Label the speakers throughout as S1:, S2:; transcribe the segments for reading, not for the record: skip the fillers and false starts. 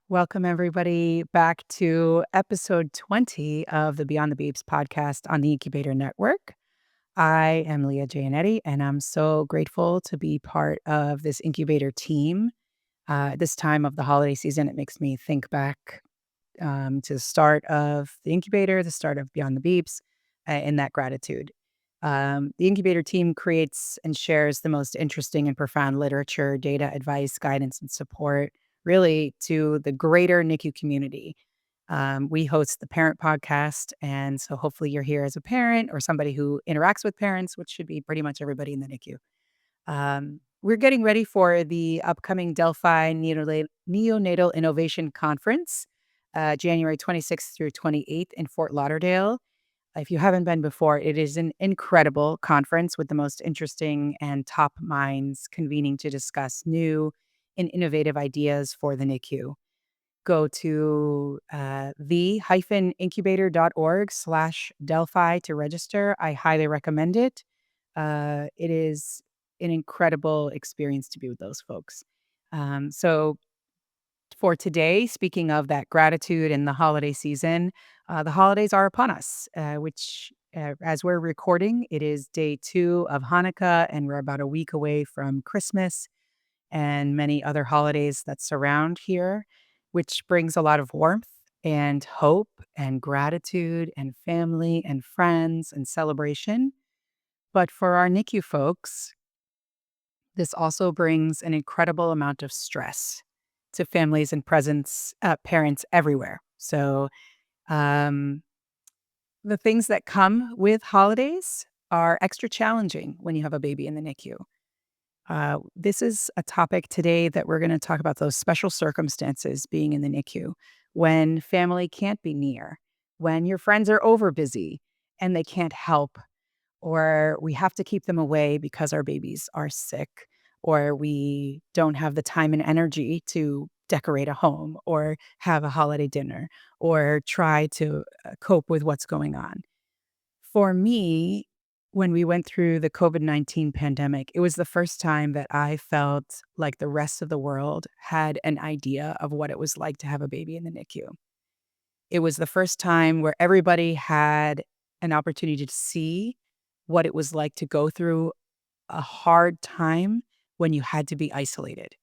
S1: Welcome, everybody, back to episode 20 of the Beyond the Beeps podcast on the Incubator Network. I am Leah Jayanetti, and I'm so grateful to be part of this incubator team. At this time of the holiday season, it makes me think back to the start of the incubator, the start of Beyond the Beeps, and that gratitude. The incubator team creates and shares the most interesting and profound literature, data, advice, guidance, and support, really to the greater NICU community. We host the Parent Podcast. And so hopefully you're here as a parent or somebody who interacts with parents, which should be pretty much everybody in the NICU. We're getting ready for the upcoming Delphi Neonatal Innovation Conference, January 26th through 28th in Fort Lauderdale. If you haven't been before, it is an incredible conference with the most interesting and top minds convening to discuss new and innovative ideas for the NICU. Go to the-incubator.org/Delphi to register. I highly recommend it. It is an incredible experience to be with those folks. So for today, speaking of that gratitude in the holiday season, the holidays are upon us, as we're recording, it is day 2 of Hanukkah, and we're about a week away from Christmas and many other holidays that surround here, which brings a lot of warmth and hope and gratitude and family and friends and celebration. But for our NICU folks, this also brings an incredible amount of stress to families and parents everywhere. So, um, the things that come with holidays are extra challenging when you have a baby in the NICU. This is a topic today that we're going to talk about those special circumstances being in the NICU when family can't be near, when your friends are over busy and they can't help, or we have to keep them away because our babies are sick, or we don't have the time and energy to decorate a home or have a holiday dinner or try to cope with what's going on. For me, when we went through the COVID-19 pandemic, it was the first time that I felt like the rest of the world had an idea of what it was like to have a baby in the NICU. It was the first time where everybody had an opportunity to see what it was like to go through a hard time when you had to be isolated,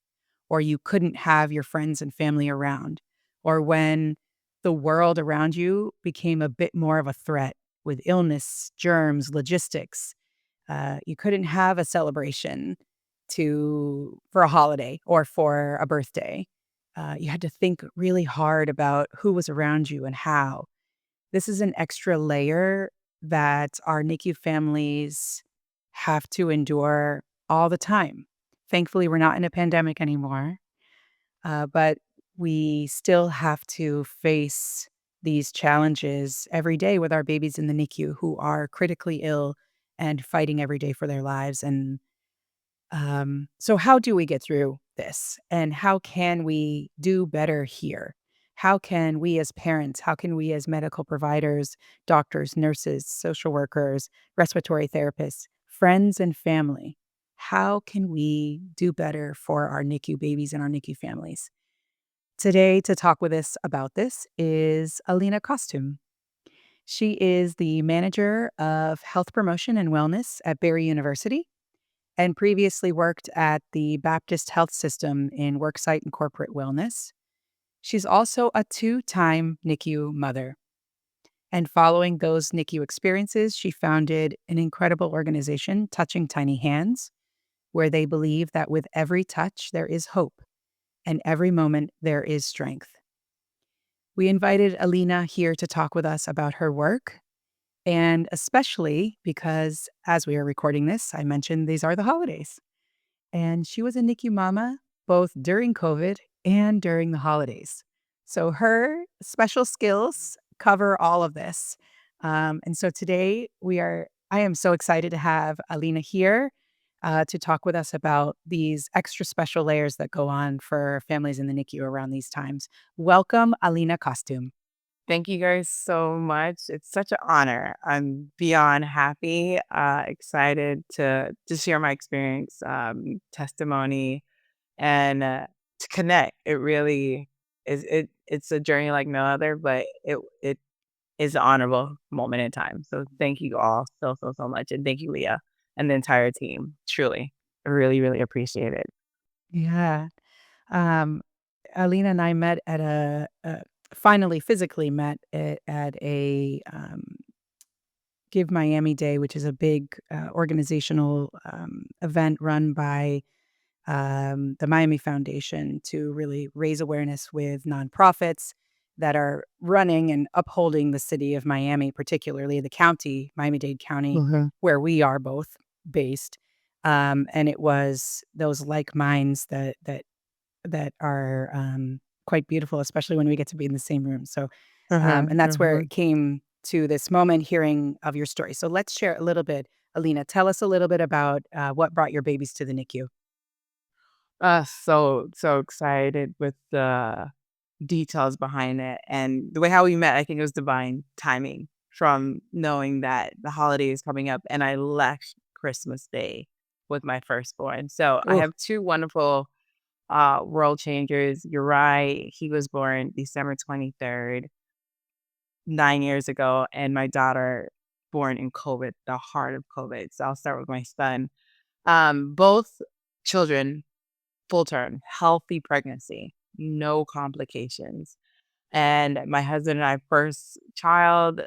S1: or you couldn't have your friends and family around, or when the world around you became a bit more of a threat with illness, germs, logistics. You couldn't have a celebration for a holiday or for a birthday. You had to think really hard about who was around you and how. This is an extra layer that our NICU families have to endure all the time. Thankfully, we're not in a pandemic anymore, but we still have to face these challenges every day with our babies in the NICU who are critically ill and fighting every day for their lives. And so, how do we get through this? And how can we do better here? How can we as parents, how can we as medical providers, doctors, nurses, social workers, respiratory therapists, friends, and family, how can we do better for our NICU babies and our NICU families? Today, to talk with us about this is Alena Costume. She is the manager of health promotion and wellness at Barry University and previously worked at the Baptist Health System in worksite and corporate wellness. She's also a 2-time NICU mother. And following those NICU experiences, she founded an incredible organization, Touching Tiny Hands, where they believe that with every touch, there is hope, and every moment, there is strength. We invited Alena here to talk with us about her work, and especially because as we are recording this, I mentioned these are the holidays. And she was a NICU mama both during COVID and during the holidays. So her special skills cover all of this. And so today I am so excited to have Alena here to talk with us about these extra special layers that go on for families in the NICU around these times. Welcome, Alena Costume.
S2: Thank you guys so much. It's such an honor. I'm beyond happy, excited to share my experience, testimony, and to connect. it's a journey like no other, but it is an honorable moment in time. So thank you all so, so, so much, and thank you, Leah, and the entire team. Truly, I really, really appreciate it.
S1: Yeah. Um, Alina and I met at finally physically met at a Give Miami Day, which is a big organizational event run by the Miami Foundation to really raise awareness with nonprofits that are running and upholding the city of Miami, particularly the county, Miami-Dade County,
S2: Mhm.
S1: where we are both based. And it was those like minds that are quite beautiful, especially when we get to be in the same room. So, and
S2: Mhm,
S1: that's where it
S2: mhm.
S1: came to this moment hearing of your story. So let's share a little bit. Alina, tell us a little bit about what brought your babies to the NICU.
S2: So, so excited with the details behind it, and the way how we met, I think it was divine timing from knowing that the holiday is coming up, and I left Christmas Day with my firstborn. So I
S1: Oh,
S2: have 2 wonderful, world changers. You're right, he was born December 23rd, 9 years ago, and my daughter born in COVID, the heart of COVID. So I'll start with my son. Both children full term, healthy pregnancy, no complications. And my husband and I, first child,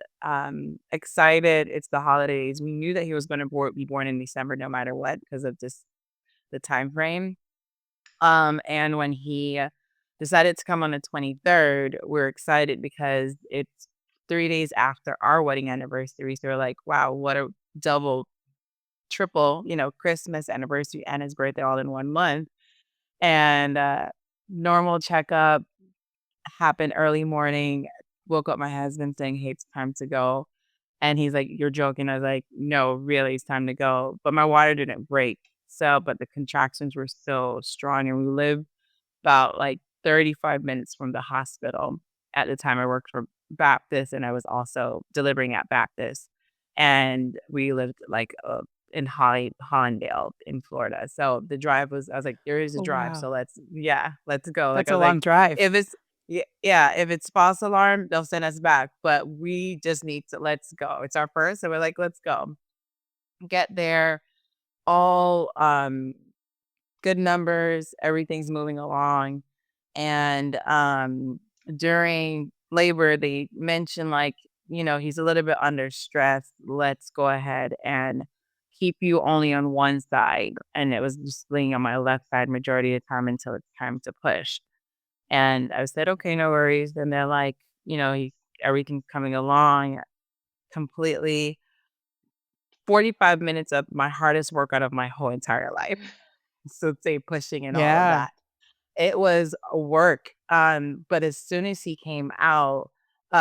S2: excited. It's the holidays. We knew that he was going to be born in December, no matter what, because of just the time frame. And when he decided to come on the 23rd, we're excited because it's 3 days after our wedding anniversary. So we're like, wow, what a double, triple, Christmas anniversary and his birthday all in 1 month. And normal checkup happened early morning. Woke up my husband saying, "Hey, it's time to go." And he's like, "You're joking." I was like, "No, really, it's time to go." But my water didn't break. So, but the contractions were still strong. And we lived about like 35 minutes from the hospital. At the time, I worked for Baptist and I was also delivering at Baptist. And we lived like in Hollandale in Florida. So the drive was, I was like, there is a
S1: oh
S2: drive.
S1: wow.
S2: So yeah, let's go. Like
S1: That's
S2: I
S1: a
S2: was like,
S1: long drive.
S2: if it's, yeah, if it's false alarm, they'll send us back. But we just need to, let's go. It's our first. So we're like, let's go. Get there. All good numbers, everything's moving along. And during labor, they mentioned like, he's a little bit under stress. Let's go ahead and keep you only on one side. And it was just laying on my left side majority of the time until it's time to push. And I said, okay, no worries. And they're like, everything's coming along completely. 45 minutes of my hardest workout of my whole entire life. So say pushing and all of
S1: Yeah.
S2: that. It was work, but as soon as he came out,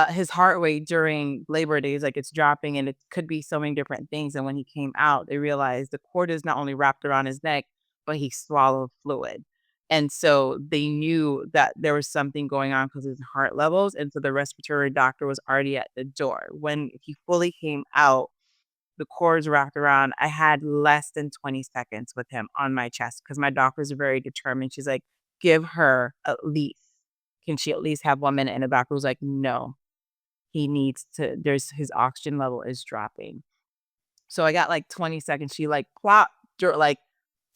S2: his heart rate during labor days, like, it's dropping, and it could be so many different things, and when he came out, they realized the cord is not only wrapped around his neck, but he swallowed fluid, and so they knew that there was something going on because his heart levels, and so the respiratory doctor was already at the door. When he fully came out, the cords wrapped around. I had less than 20 seconds with him on my chest because my doctor's very determined. She's like, give her at least, can she at least have 1 minute? And the doctor was like, no, he needs to, his oxygen level is dropping. So I got like 20 seconds. She like plop, like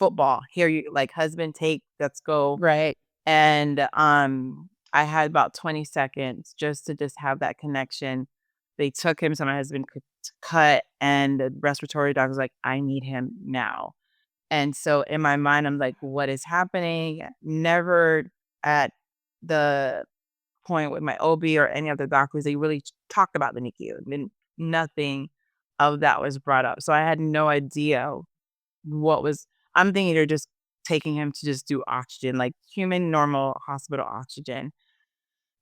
S2: football. Here you like husband, take, let's go.
S1: Right.
S2: And, I had about 20 seconds just to just have that connection. They took him, so my husband could cut, and the respiratory doctor was like, "I need him now." And so in my mind, I'm like, "What is happening?" Never at the point with my OB or any other doctors, they really talked about the NICU, and nothing of that was brought up. So I had no idea what was, I'm thinking they're just taking him to just do oxygen, like human normal hospital oxygen.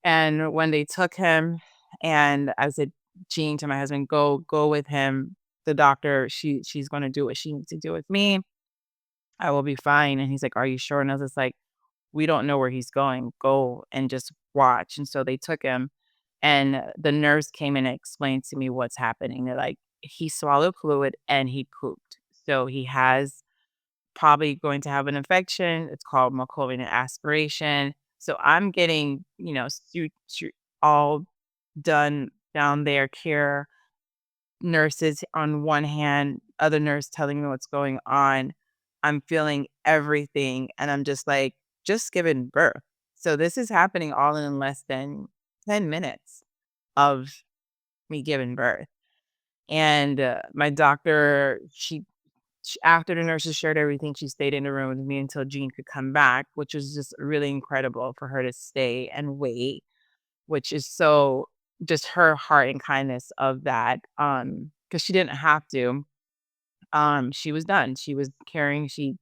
S2: And when they took him, and I said, Jean, to my husband, go with him. The doctor, she's gonna do what she needs to do with me. I will be fine. And he's like, are you sure? And I was just like, we don't know where he's going. Go and just watch. And so they took him, and the nurse came in and explained to me what's happening. They're like, he swallowed fluid and he pooped. So he has probably going to have an infection. It's called meconium aspiration. So I'm getting, all done down there, care nurses on one hand, other nurse telling me what's going on. I'm feeling everything, and I'm just like, just giving birth. So this is happening all in less than 10 minutes of me giving birth. And my doctor, after the nurses shared everything, she stayed in the room with me until Jean could come back, which was just really incredible for her to stay and wait, which is so just her heart and kindness of that. Because she didn't have to. She was done. She was caring. She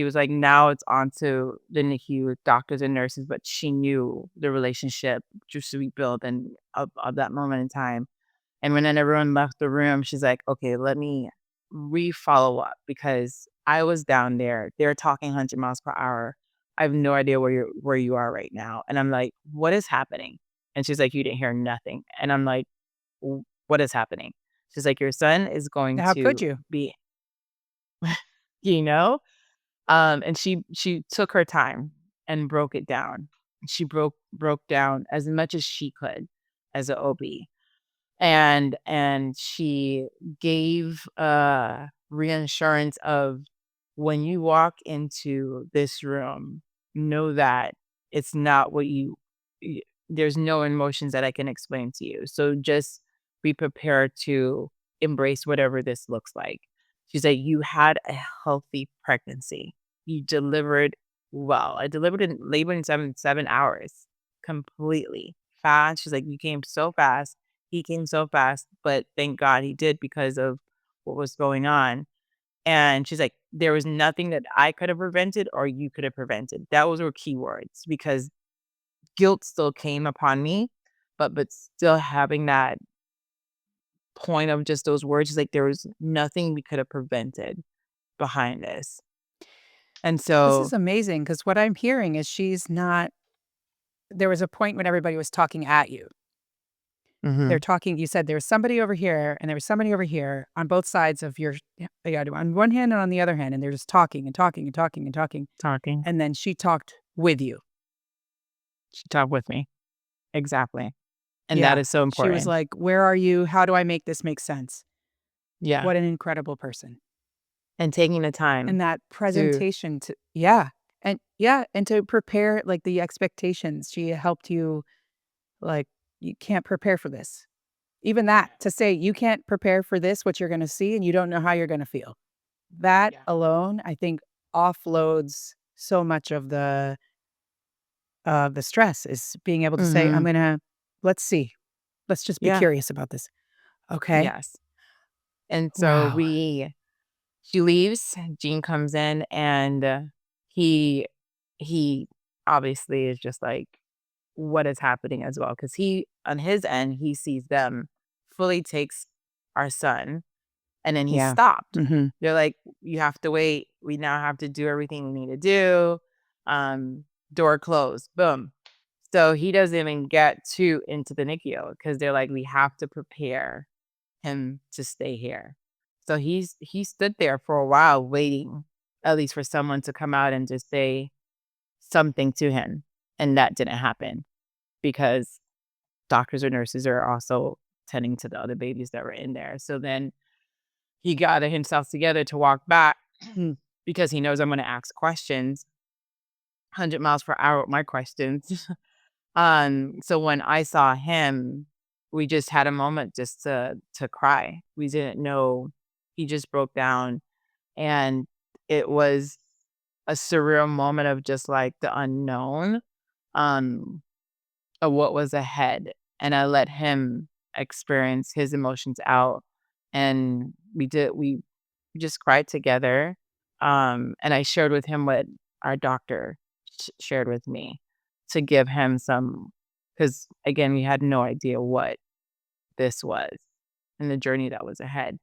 S2: was like, now it's on to the NICU with doctors and nurses, but she knew the relationship just to be built and of that moment in time. And when then everyone left the room, she's like, okay, let me re-follow up because I was down there. They're talking 100 miles per hour. I have no idea where you are right now. And I'm like, what is happening? And she's like, you didn't hear nothing. And I'm like, what is happening? She's like, your son is going
S1: How could
S2: to
S1: you?
S2: be, you know? And she took her time and broke it down. She broke down as much as she could as a OB. And she gave reassurance of when you walk into this room, know that it's not what y- there's no emotions that I can explain to you. So just be prepared to embrace whatever this looks like. She's like, you had a healthy pregnancy. You delivered well. I delivered in labor in 7 hours completely fast. She's like, you came so fast, he came so fast, but thank God he did because of what was going on. And she's like, there was nothing that I could have prevented or you could have prevented. That was her keywords because guilt still came upon me, but still having that point of just those words, she's like, there was nothing we could have prevented behind this. And
S1: This is
S2: so,
S1: amazing because what I'm hearing is she's not there was a point when everybody was talking at you. They're
S2: mhm,
S1: talking you said there was somebody over here and there was somebody over here on both sides of your yeah, on one hand and on the other hand, and they're just talking and talking and talking and talking,
S2: talking,
S1: and then she talked with you.
S2: she talked with me. Exactly. And that
S1: Yeah.
S2: is so
S1: She was
S2: important.
S1: like, "Where are you? How do I make this make sense?"
S2: Yeah.
S1: What an incredible person.
S2: And taking the time
S1: And that
S2: to,
S1: presentation to yeah. Yeah, and to prepare, like, the expectations. She helped you, like, "You can't prepare for this." Even that, to say, "You can't prepare for this, what you're gonna see, and you don't know how you're gonna feel." That
S2: yeah.
S1: alone, I think, offloads so much of the stress, is being able to say, "I'm
S2: Mhm.
S1: gonna let's see. Let's just be
S2: Yeah.
S1: curious about this." Okay.
S2: Yes. And so
S1: Wow.
S2: she leaves, Gene comes in, and he he obviously is just like, what is happening as well? Because he on his end, he sees them fully takes our son, and then he
S1: Yeah.
S2: stopped.
S1: Mhm.
S2: They're like, "You have to wait. We now have to do everything we need to do." Um, Door closed. Boom. So he doesn't even get to into the NICU because they're like, "We have to prepare him to stay here." So he stood there for a while waiting, at least for someone to come out and just say something to him, and that didn't happen because doctors or nurses are also tending to the other babies that were in there. So then he gathered himself together to walk back because he knows I'm gonna ask questions, 100 miles per hour with my questions. So when I saw him, we just had a moment just to cry. We didn't know. He just broke down, and it was a surreal moment of just like the unknown, um, of what was ahead. And I let him experience his emotions out, and we just cried together. And I shared with him what our doctor shared with me to give him some, because again, we had no idea what this was and the journey that was ahead.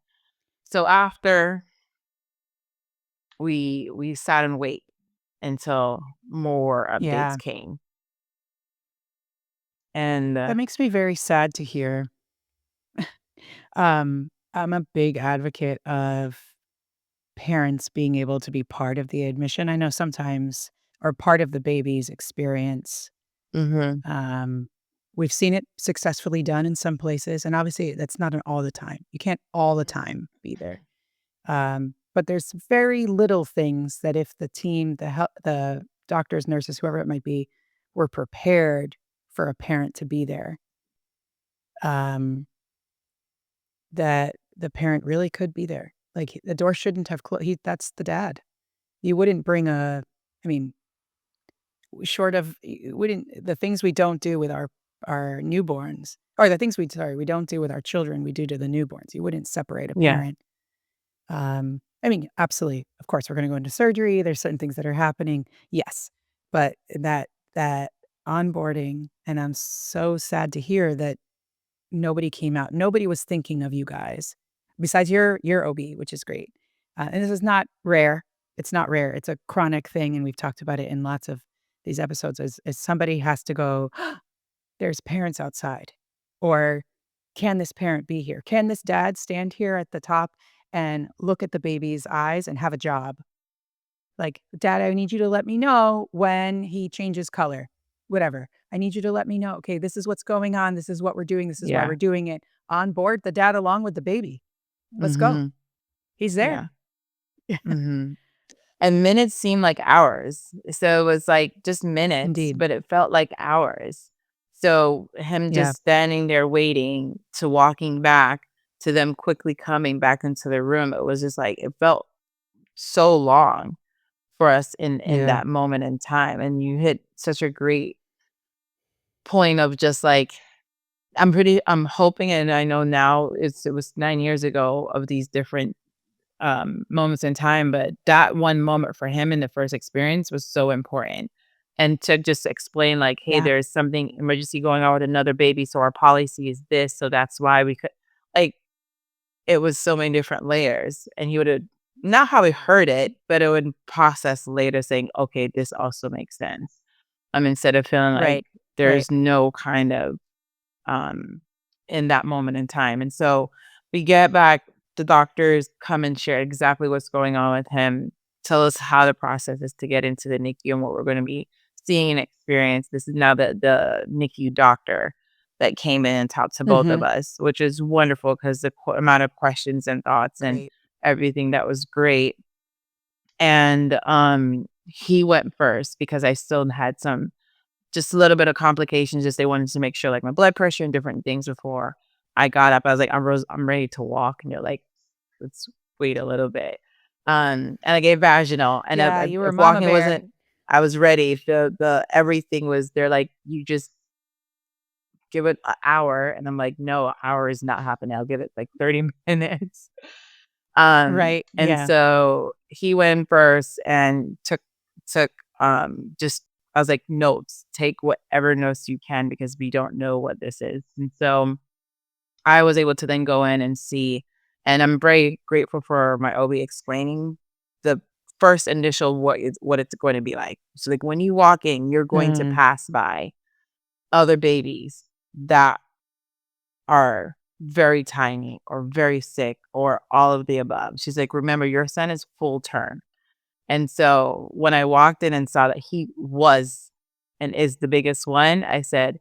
S2: So after we sat and wait until more updates
S1: Yeah.
S2: came. And
S1: That makes me very sad to hear. I'm a big advocate of parents being able to be part of the admission. I know sometimes or part of the baby's experience.
S2: Mhm.
S1: Um, we've seen it successfully done in some places, and obviously that's not an all the time. You can't all the time be there. But there's very little things that if the team, the doctors, nurses, whoever it might be, were prepared for a parent to be there, um, that the parent really could be there. Like the door shouldn't have closed. That's the dad. You wouldn't bring I mean, short of, wouldn't the things we don't do with our newborns, or the things we don't do with our children, we do to the newborns. You wouldn't separate a
S2: Yeah.
S1: parent. I mean, absolutely. Of course, we're going to go into surgery. There's certain things that are happening. Yes. But that onboarding, and I'm so sad to hear that nobody came out. Nobody was thinking of you guys besides your OB, which is great. And this is not rare. It's not rare. It's a chronic thing, and we've talked about it in lots of these episodes. As somebody has to go, there's parents outside, or can this parent be here? Can this dad stand here at the top and look at the baby's eyes and have a job? Like, Dad, I need you to let me know when he changes color, whatever. I need you to let me know. Okay, this is what's going on. This is what we're doing. This is why
S2: Yeah.
S1: we're doing it. On board, the dad along with the baby. Let's go.
S2: Mhm.
S1: He's
S2: Yeah.
S1: there.
S2: Mhm. And minutes seemed like hours. So it was like just minutes,
S1: Indeed.
S2: but it felt like hours. So him
S1: Yeah.
S2: just standing there waiting to walking back to them quickly coming back into the room, it was just like it felt so long for us in
S1: Yeah.
S2: that moment in time. And you hit such a great point of just like I'm hoping, and I know now it was 9 years ago of these different moments in time, but that one moment for him in the first experience was so important. And to just explain like, hey,
S1: Yeah.
S2: there's something emergency going on with another baby, so our policy is this, so that's why we could like it was so many different layers. And he would have not how he heard it, but it would process later saying, okay, this also makes sense. Instead of feeling like
S1: Right. Right.
S2: there's no kind of um, in that moment in time. And so we get back, the doctors come and share exactly what's going on with him, tell us how the process is to get into the NICU and what we're going to be seeing and experience. This is now the NICU doctor that came in and talked to both of
S1: Mhm.
S2: us, which is wonderful because the amount of questions and thoughts and
S1: Great.
S2: everything that was great. And he went first because I still had some just a little bit of complications, just they wanted to make sure, like, my blood pressure and different things before I got up. I was like, I'm ready to walk," and they're like, "Let's wait a little bit." And I gave vaginal, and
S1: Yeah, you were
S2: if
S1: mama
S2: walking
S1: bear.
S2: wasn't I was ready. The everything was they're like, "You just give it an hour," and I'm like, "No, an hour is not happening. I'll give it, like, 30 minutes."
S1: Right.
S2: And
S1: Yeah.
S2: so he went first and took, just I was like, "Notes, take whatever notes you can because we don't know what this is." And so I was able to then go in and see, and I'm very grateful for my OB explaining the first initial what it's going to be like. So, like, when you walk in, you're going to
S1: Mm.
S2: pass by other babies that are very tiny or very sick or all of the above. She's like, "Remember, your son is full term." And so when I walked in and saw that he was and is the biggest one, I said,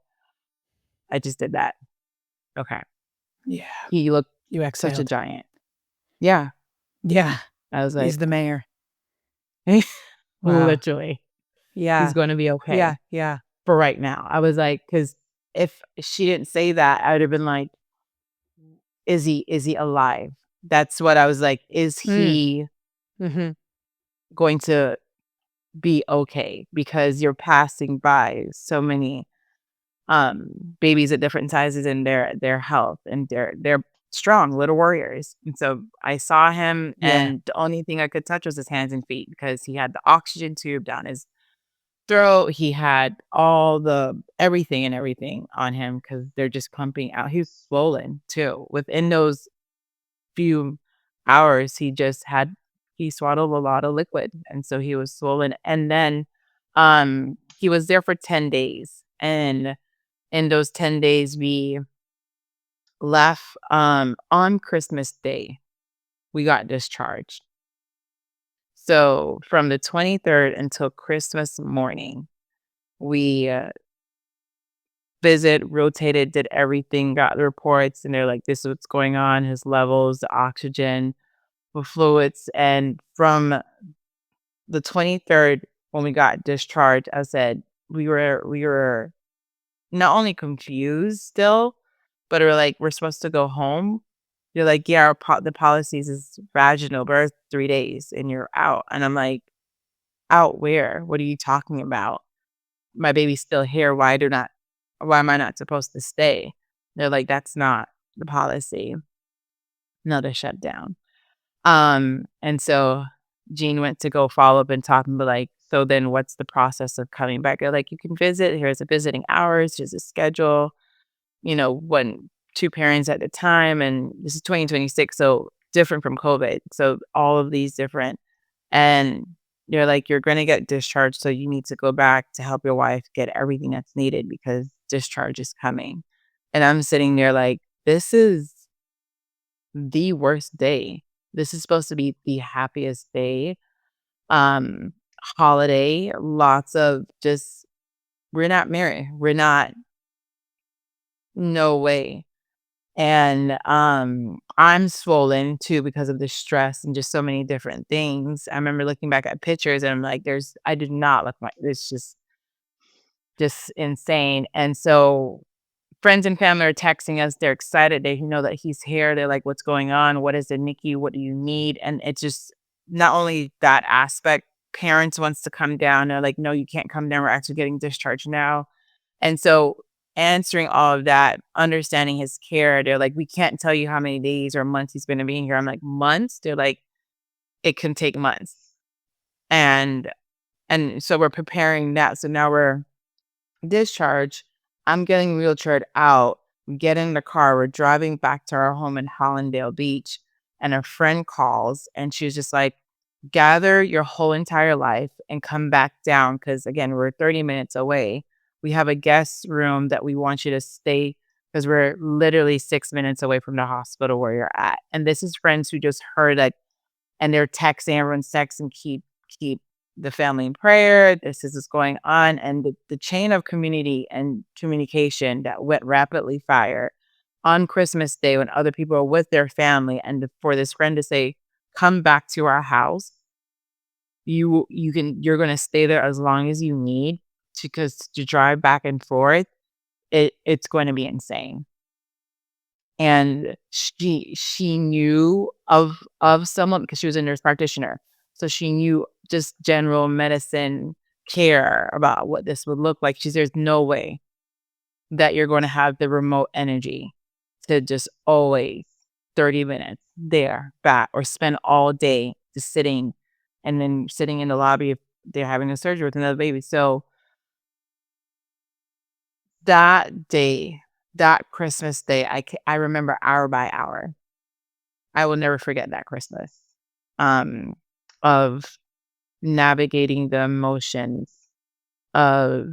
S2: "I just did that." Okay.
S1: Yeah.
S2: He looked
S1: You
S2: such a
S1: exhaled.
S2: giant. Yeah.
S1: Yeah.
S2: I was like,
S1: He's the mayor. Wow.
S2: literally, he's
S1: Yeah.
S2: gonna be
S1: Yeah.
S2: okay
S1: Yeah.
S2: for right now. I was like, because if she didn't say that, I would have been like, is he alive? That's what I was like, is
S1: Mm.
S2: he
S1: Mhm.
S2: going to be okay? Because you're passing by so many um babies at different sizes in their health, and they're strong little warriors. And so I saw him,
S1: Yeah.
S2: and the only thing I could touch was his hands and feet because he had the oxygen tube down his throat. He had all the everything on him because they're just pumping out. He was swollen too. Within those few hours, he swallowed a lot of liquid, and so he was swollen. And then he was there for 10 days, and in those 10 days, we left, on Christmas Day, we got discharged. So from the 23rd until Christmas morning, we visit, rotated, did everything, got the reports, and they're like, "This is what's going on, his levels, the oxygen, the fluids." And from the 23rd, when we got discharged, I said we were not only confused still, but we're like, "We're supposed to go home?" They're like, "Yeah, the policies is vaginal birth 3 days and you're out." And I'm like, "Out where? What are you talking about? My baby's still here. Why am I not supposed to stay?" They're like, "That's not the policy." Another shutdown. And so Jean went to go follow up and talk and be like, "So then what's the process of coming back?" They're like, "You can visit. Here's the visiting hours. Here's a schedule, when 2 parents at the time." And this is 2026, so different from COVID. So all of these different, and they're like, "You're gonna get discharged, so you need to go back to help your wife get everything that's needed because discharge is coming." And I'm sitting there like, "This is the worst day. This is supposed to be the happiest day." Um, Holiday, lots of just, we're not married. We're not, no way. And I'm swollen too because of the stress and just so many different things. I remember looking back at pictures and I'm like, I did not look like, it's just insane. And so friends and family are texting us. They're excited. They know that he's here. They're like, "What's going on? What is the NICU? What do you need?" And it's just not only that aspect, parents wants to come down. They're like, "No, you can't come down. We're actually getting discharged now." And so answering all of that, understanding his care, they're like, "We can't tell you how many days or months he's been being here." I'm like, "Months?" They're like, "It can take months." And so we're preparing that. So now we're discharge, I'm getting wheelchaired out, we get in the car, we're driving back to our home in Hollandale Beach, and a friend calls, and she's just like, "Gather your whole entire life and come back down, because again, we're 30 minutes away. We have a guest room that we want you to stay, because we're literally 6 minutes away from the hospital where you're at." And this is friends who just heard that, and they're texting, everyone's texting, keep the family in prayer. This is what's going on. And the chain of community and communication that went rapidly fire on Christmas Day when other people are with their family, and for this friend to say, "Come back to our house. You're gonna stay there as long as you need to, because to drive back and forth, it's going to be insane." And she knew of someone because she was a nurse practitioner. So she knew just general medicine care about what this would look like. She's, "There's no way that you're gonna have the remote energy to just always 30 minutes there, back, or spend all day just sitting and then sitting in the lobby if they're having a surgery with another baby." So that day, that Christmas day, I remember hour by hour. I will never forget that Christmas, um, of navigating the emotions of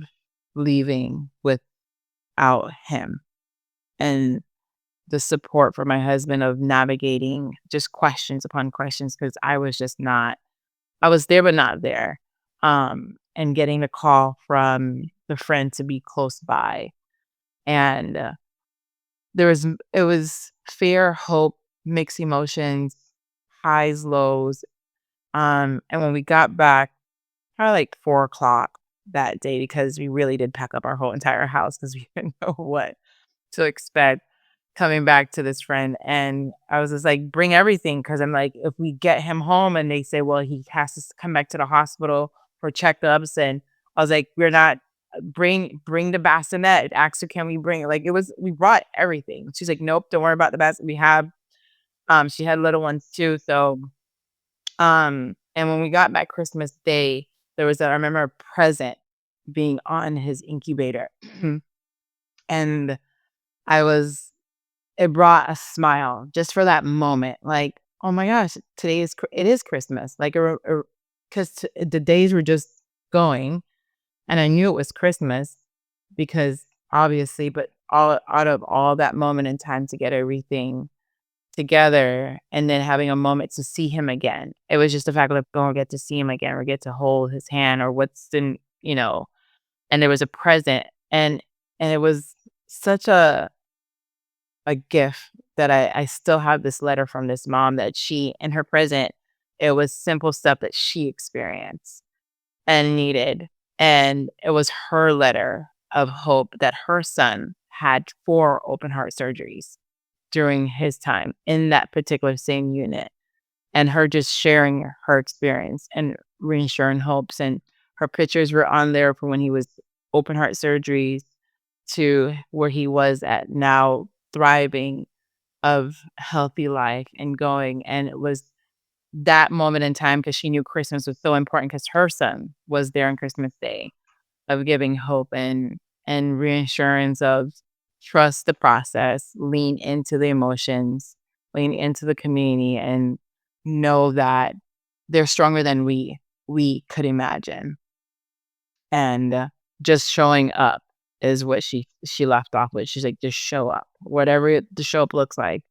S2: leaving without him, and the support for my husband of navigating just questions upon questions, because I was there but not there, and getting the call from the friend to be close by, and, it was fear, hope, mixed emotions, highs, lows. And when we got back, probably like 4 o'clock that day, because we really did pack up our whole entire house because we didn't know what to expect coming back to this friend. And I was just like, "Bring everything." Cause I'm like, if we get him home and they say, "Well, he has to come back to the hospital for checkups." And I was like, "We're not, bring the bassinet." Asked her, "Can we bring it?" Like, we brought everything. She's like, "Nope, don't worry about the bassinet. We have," she had little ones too. So and when we got back Christmas Day, there was I remember a present being on his incubator. And I was it brought a smile just for that moment. Like, "Oh my gosh, it is Christmas." Like, because the days were just going, and I knew it was Christmas because obviously, but all out of all that moment in time to get everything together and then having a moment to see him again. It was just the fact that we don't get to see him again or get to hold his hand or what's in, and there was a present and it was such a gift that I still have this letter from this mom that she in her present, it was simple stuff that she experienced and needed. And it was her letter of hope that her son had 4 open heart surgeries during his time in that particular same unit, and her just sharing her experience and reassuring hopes, and her pictures were on there from when he was open heart surgeries to where he was at now, thriving of healthy life and going, and it was that moment in time because she knew Christmas was so important because her son was there on Christmas Day, of giving hope and reassurance of trust the process, lean into the emotions, lean into the community, and know that they're stronger than we could imagine. And just showing up is what she left off with. She's like, just show up, whatever the show up looks like,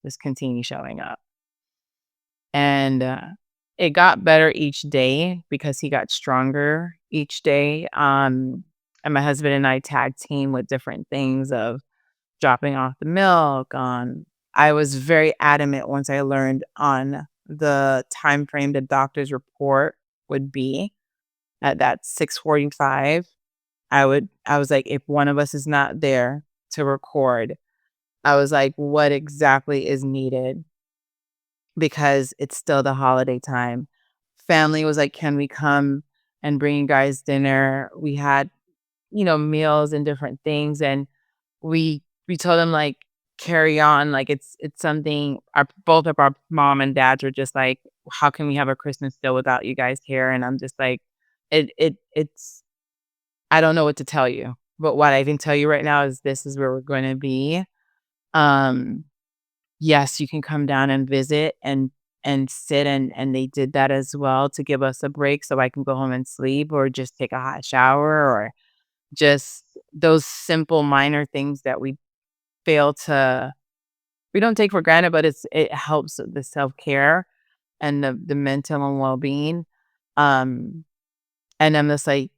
S2: just continue showing up. And it got better each day because he got stronger each day. And my husband and I tag team with different things of dropping off the milk. I was very adamant once I learned on the time frame the doctor's report would be at that 6:45. I was like, if one of us is not there to record, I was like, what exactly is needed? Because it's still the holiday time. Family was like, "Can we come and bring you guys dinner?" We had, meals and different things, and we told them, like, "Carry on," like, it's something our both of our mom and dads were just like, "How can we have a Christmas still without you guys here?" And I'm just like, it's I don't know what to tell you, but what I can tell you right now is this is where we're gonna be. Um Yes, you can come down and visit and sit, and they did that as well to give us a break so I can go home and sleep or just take a hot shower or just those simple minor things that fail to we don't take for granted, but it helps with the self-care and the mental and well-being. Um, and I'm just like,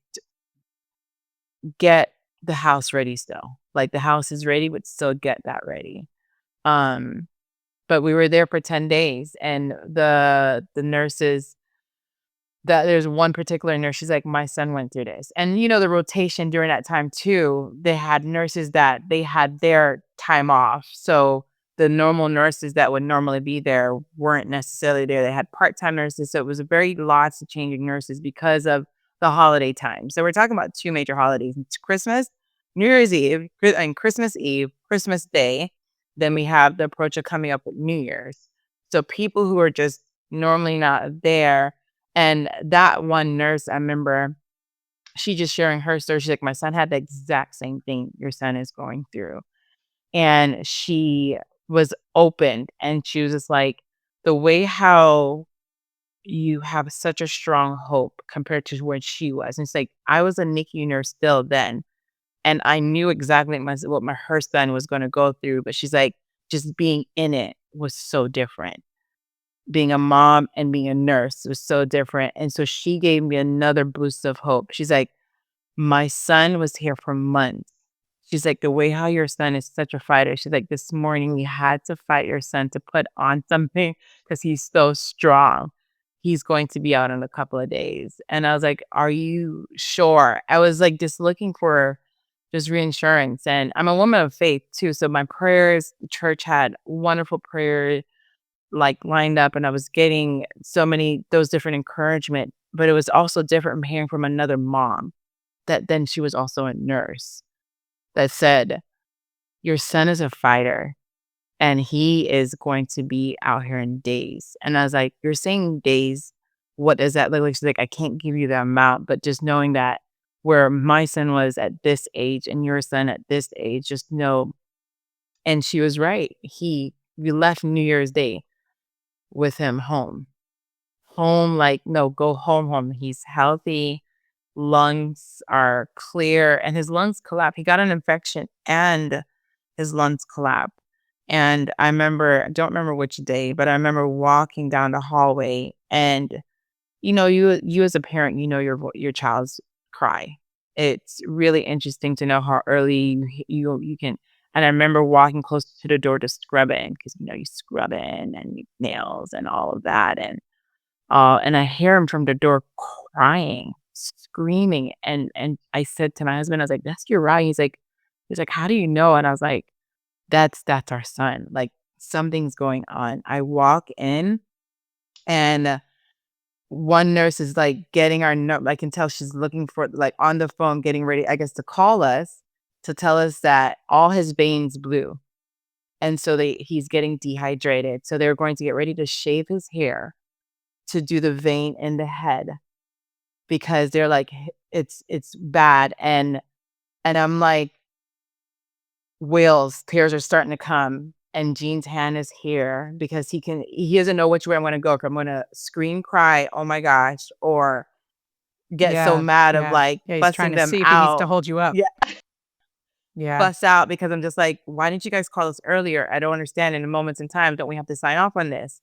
S2: get the house ready still. Like the house is ready, but still get that ready. Um But we were there for 10 days, and the nurses that there's one particular nurse, she's like, "My son went through this." And, the rotation during that time too, they had nurses that they had their time off. So, the normal nurses that would normally be there weren't necessarily there. They had part-time nurses, so it was a very lots of changing nurses because of the holiday time. So, we're talking about 2 major holidays. It's Christmas, New Year's Eve, and Christmas Eve, Christmas Day. Then we have the approach of coming up with New Year's. So, people who are just normally not there, and that one nurse, I remember she just sharing her story. She's like, "My son had the exact same thing your son is going through." And she was open and she was just like, "The way how you have such a strong hope compared to when she was." And it's like, I was a NICU nurse still then, and I knew exactly what her son was gonna go through, but she's like, just being in it was so different. Being a mom and being a nurse was so different, and so she gave me another boost of hope. She's like, "My son was here for months." She's like, "The way how your son is such a fighter." She's like, "This morning we had to fight your son to put on something because he's so strong. He's going to be out in a couple of days." And I was like, "Are you sure?" I was like just looking for just reassurance, and I'm a woman of faith too, so my prayers, the church had wonderful prayer like, lined up, and I was getting so many those different encouragement, but it was also different from hearing from another mom that then she was also a nurse that said, "Your son is a fighter, and he is going to be out here in days." And I was like, "You're saying days, what does that look like?" She's like, "I can't give you the amount, but just knowing that where my son was at this age and your son at this age, just know." And she was right. We left New Year's Day with him home. Home, like, no, go home, home. He's healthy, lungs are clear, and his lungs collapsed. He got an infection and his lungs collapsed. And I don't remember which day, but I remember walking down the hallway and, you as a parent, your child's cry. It's really interesting to know how early you can. And I remember walking close to the door to scrub in because, you scrub in and nails and all of that. And I hear him from the door crying, screaming, and I said to my husband, I was like, "That's Uriah." He's like, "How do you know?" And I was like, "That's our son, like, something's going on." I walk in, and one nurse is, like, getting our note. I can tell she's looking for, like, on the phone, getting ready, I guess, to call us to tell us that all his veins blew, and so he's getting dehydrated, so they're going to get ready to shave his hair to do the vein in the head because they're like, It's bad," and I'm like, "Wheels, tears are starting to come," and Gene's hand is here because he doesn't know which way I'm gonna go, 'cause I'm gonna scream, cry, "Oh my gosh," or get so
S1: Yeah,
S2: mad of,
S1: yeah.
S2: like,
S1: Yeah, he's trying
S2: fussing
S1: to
S2: them
S1: see if he needs to
S2: out.
S1: hold you up.
S2: Yeah,
S1: Yeah,
S2: fuss out because I'm just like, "Why didn't you guys call us earlier? I don't understand in the moments in time, don't we have to sign off on this?"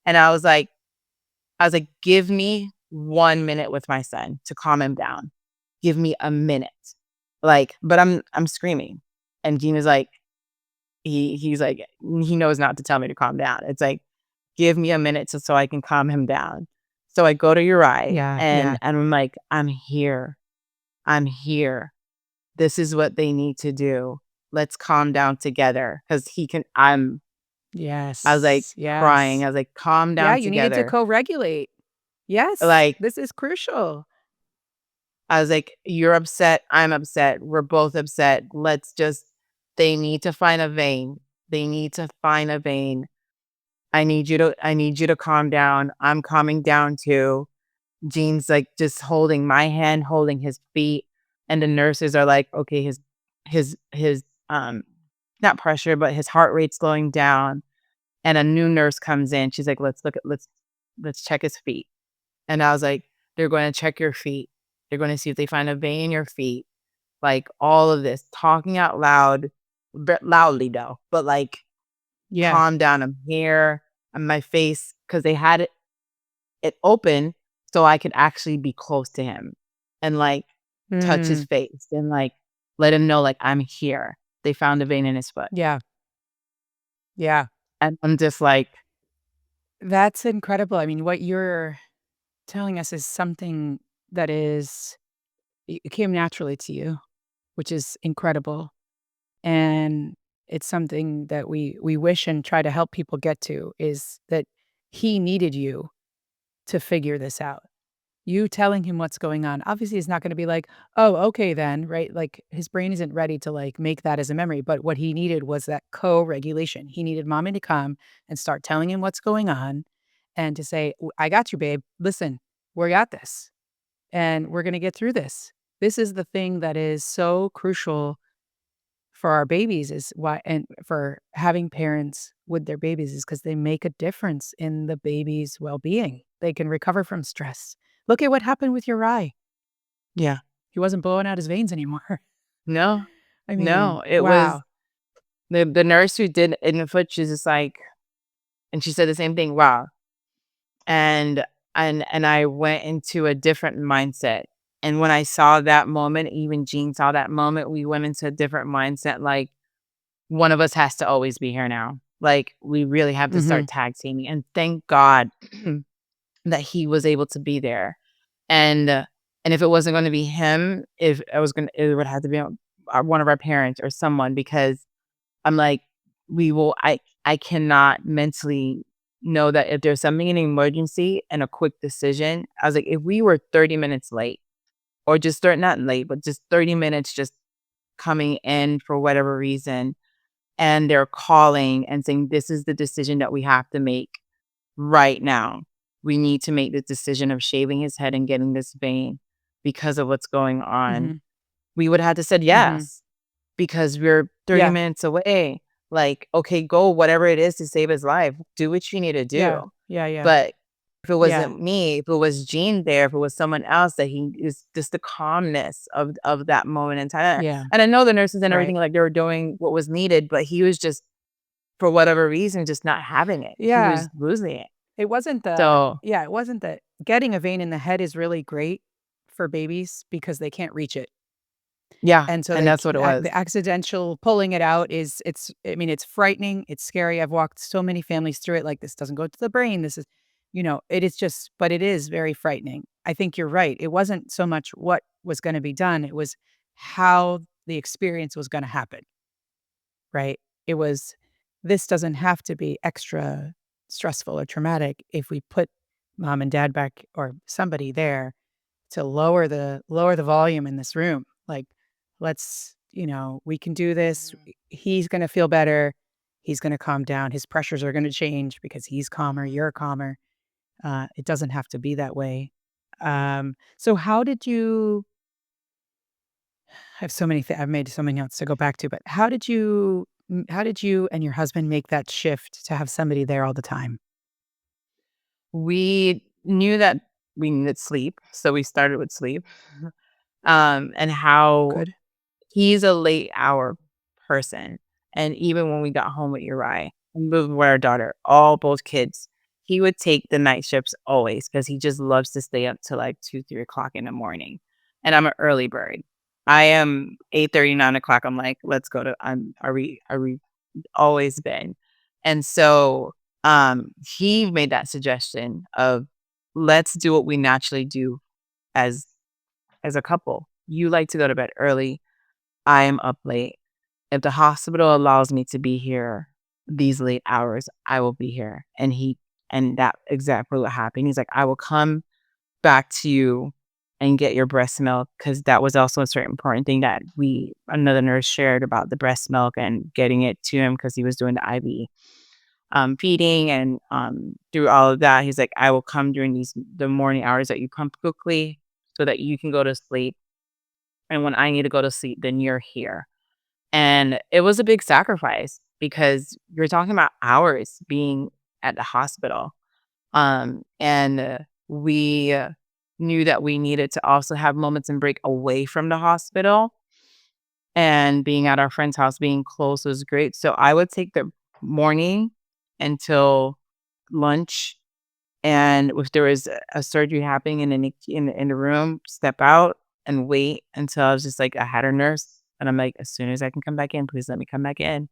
S2: And I was like, "Give me 1 minute with my son to calm him down. Give me a minute." Like, but I'm screaming. And Gina's like, he's like, he knows not to tell me to calm down. It's like, "Give me a minute so I can calm him down." So I go to Uri
S1: yeah,
S2: and
S1: yeah.
S2: I'm like, "I'm here. I'm here. This is what they need to do. Let's calm down together." Because I was like
S1: Yes,
S2: crying.
S1: yes.
S2: I was like, "Calm
S1: Yeah,
S2: down
S1: you needed to
S2: together."
S1: co-regulate. Yes,
S2: Like,
S1: this is crucial.
S2: I was like, "You're upset, I'm upset, we're both upset. They need to find a vein. They need to find a vein. I need you to calm down. I'm calming down too." Gene's like just holding my hand, holding his feet, and the nurses are like, "Okay, his not pressure, but his heart rate slowing down." And a new nurse comes in. She's like, let's check his feet." And I was like, "They're going to check your feet. They're going to see if they find a vein in your feet." Like, all of this, talking out loud, loudly though, but, like,
S1: Yeah.
S2: "Calm down, I'm here." And my face, because they had it open so I could actually be close to him and, like, touch his
S1: Mm,
S2: face and, like, let him know, like, "I'm here." They found a vein in his foot.
S1: yeah, yeah.
S2: And I'm just like,
S1: That's incredible. I mean, what you're telling us is something that it came naturally to you, which is incredible. And it's something that we wish and try to help people get to is that he needed you to figure this out. You telling him what's going on. Obviously, he's not gonna be like, "Oh, okay then," right? Like, his brain isn't ready to, like, make that as a memory, but what he needed was that co-regulation. He needed mommy to come and start telling him what's going on and to say, I got you, babe. Listen, we got this, and we're gonna get through this." This is the thing that is so crucial for our babies is why and for having parents with their babies is because they make a difference in the baby's well-being. They can recover from stress. Look at what happened with Uri.
S2: yeah.
S1: He wasn't blowing out his veins anymore.
S2: No,
S1: I mean,
S2: no, it was
S1: wow.
S2: the nurse who did in the foot, she's just like, and she said the same thing, "Wow." And and I went into a different mindset. And when I saw that moment, even Jean saw that moment, we went into a different mindset, like, one of us has to always be here now. Like, we really have to start
S1: Mhm.
S2: tag teaming, and thank God that he was able to be there. And, and if it wasn't gonna be him, if I was gonna it would have to be, one of our parents or someone because I'm like, we will I cannot mentally know that if there's something in an emergency and a quick decision, I was like, if we were 30 minutes late or just start not late, but just 30 minutes just coming in for whatever reason, and they're calling and saying, "This is the decision that we have to make right now. We need to make the decision of shaving his head and getting this vein because of what's going on."
S1: Mhm.
S2: We would have to said
S1: Mhm.
S2: yes because we're 30
S1: Yeah.
S2: minutes away. Like, okay, go whatever it is to save his life. Do what you need to
S1: Yeah.
S2: do.
S1: Yeah, yeah.
S2: But if it
S1: Yeah.
S2: wasn't me, if it was Gene there, if it was someone else that he is just the calmness of that moment in time.
S1: Yeah.
S2: And I know the nurses and everything,
S1: Right.
S2: like, they were doing what was needed, but he was just for whatever reason, just not having it. He
S1: Yeah.
S2: was losing it.
S1: It wasn't the.
S2: So,
S1: Yeah, it wasn't the getting a vein in the head is really great for babies because they can't reach it.
S2: yeah,
S1: And so
S2: and that's what it was.
S1: the accidental pulling it out is I mean, it's frightening, it's scary. I've walked so many families through it, like, "This doesn't go to the brain, this is" it is just but it is very frightening. I think you're right. It wasn't so much what was gonna be done, it was how the experience was gonna happen, right? It was, "This doesn't have to be extra stressful or traumatic if we put mom and dad back or somebody there to lower the volume in this room. Like, let's, we can do this.
S2: Mhm.
S1: He's gonna feel better. He's gonna calm down. His pressures are gonna change because he's calmer, you're calmer. It doesn't have to be that way. So how did you I have so many I've made so many notes to go back to, but how did you and your husband make that shift to have somebody there all the time?
S2: We knew that we needed sleep, so we started with sleep, and how
S1: Good.
S2: he's a late hour person, and even when we got home with Uri, we moved with our daughter, both kids, he would take the night shifts always because he just loves to stay up till, like, 2, 3 o'clock in the morning, and I'm an early bird. I am 8:30, 9 o'clock. I'm like, "Let's go to" are we always been. And so, he made that suggestion of, "Let's do what we naturally do as a couple. You like to go to bed early. I am up late. If the hospital allows me to be here these late hours, I will be here." And that exactly what happened. He's like, "I will come back to you and get your breast milk," because that was also a certain important thing that another nurse shared about the breast milk and getting it to him because he was doing the IV feeding and through all of that. He's like, "I will come during the morning hours that you come quickly so that you can go to sleep. And when I need to go to sleep, then you're here." And it was a big sacrifice because you're talking about hours being at the hospital. And we knew that we needed to also have moments and break away from the hospital, and being at our friend's house, being close was great. So I would take the morning until lunch, and if there was a surgery happening in the in the room, step out and wait until I was just like I had a nurse, and I'm like, "As soon as I can come back in, please let me come back in."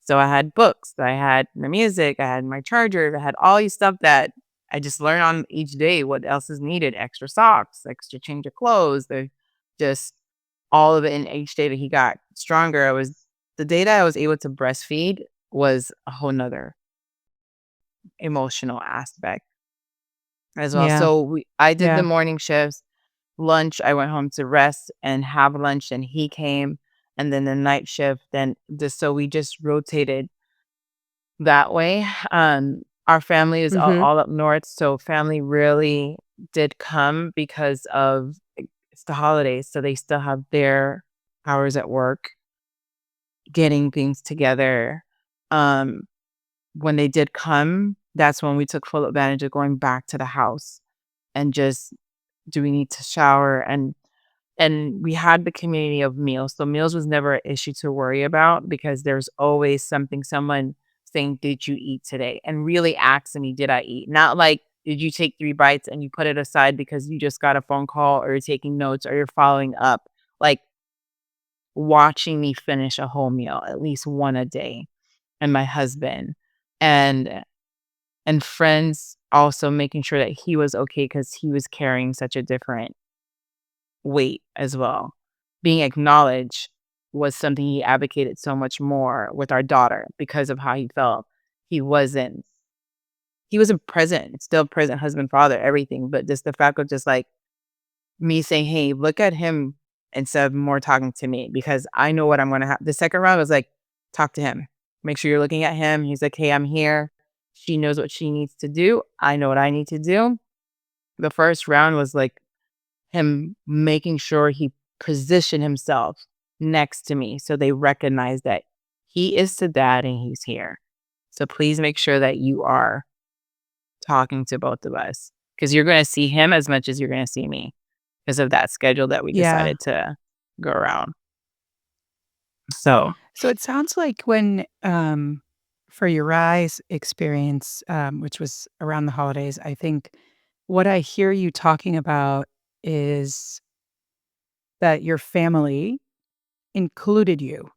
S2: So I had books, I had my music, I had my charger, I had all these stuff that I just learned on each day what else is needed, extra socks, extra change of clothes, just all of it. And each day that he got stronger, the day that I was able to breastfeed was a whole nother emotional aspect as well.
S1: Yeah.
S2: So I did the
S1: Yeah.
S2: morning shifts. Lunch, I went home to rest and have lunch, and he came, and then the night shift. Then just so we just rotated that way. Our family is
S1: Mhm.
S2: all up north, so family really did come because of it's the holidays, so they still have their hours at work getting things together. Um, when they did come, that's when we took full advantage of going back to the house and just do we need to shower and we had the community of meals. So meals was never an issue to worry about because there's always someone saying, "Did you eat today?" And really asking me, "Did I eat?" Not like, "Did you take 3 bites and you put it aside because you just got a phone call or you're taking notes or you're following up?" Like watching me finish a whole meal, at least one a day, and my husband. And friends also making sure that he was okay because he was carrying such a different weight as well. Being acknowledged was something he advocated so much more with our daughter because of how he felt. He wasn't he was a present, still present husband, father, everything, but just the fact of just like me saying, "Hey, look at him," instead of more talking to me because I know what I'm gonna have. The second round was like, talk to him. Make sure you're looking at him. He's like, "Hey, I'm here." She knows what she needs to do. I know what I need to do. The first round was like him making sure he positioned himself next to me so they recognize that he is the dad and he's here. So please make sure that you are talking to both of us because you're going to see him as much as you're going to see me because of that schedule that we
S1: Yeah.
S2: decided to go around. So,
S1: So it sounds like when, For your rise experience, which was around the holidays, I think what I hear you talking about is that your family included you.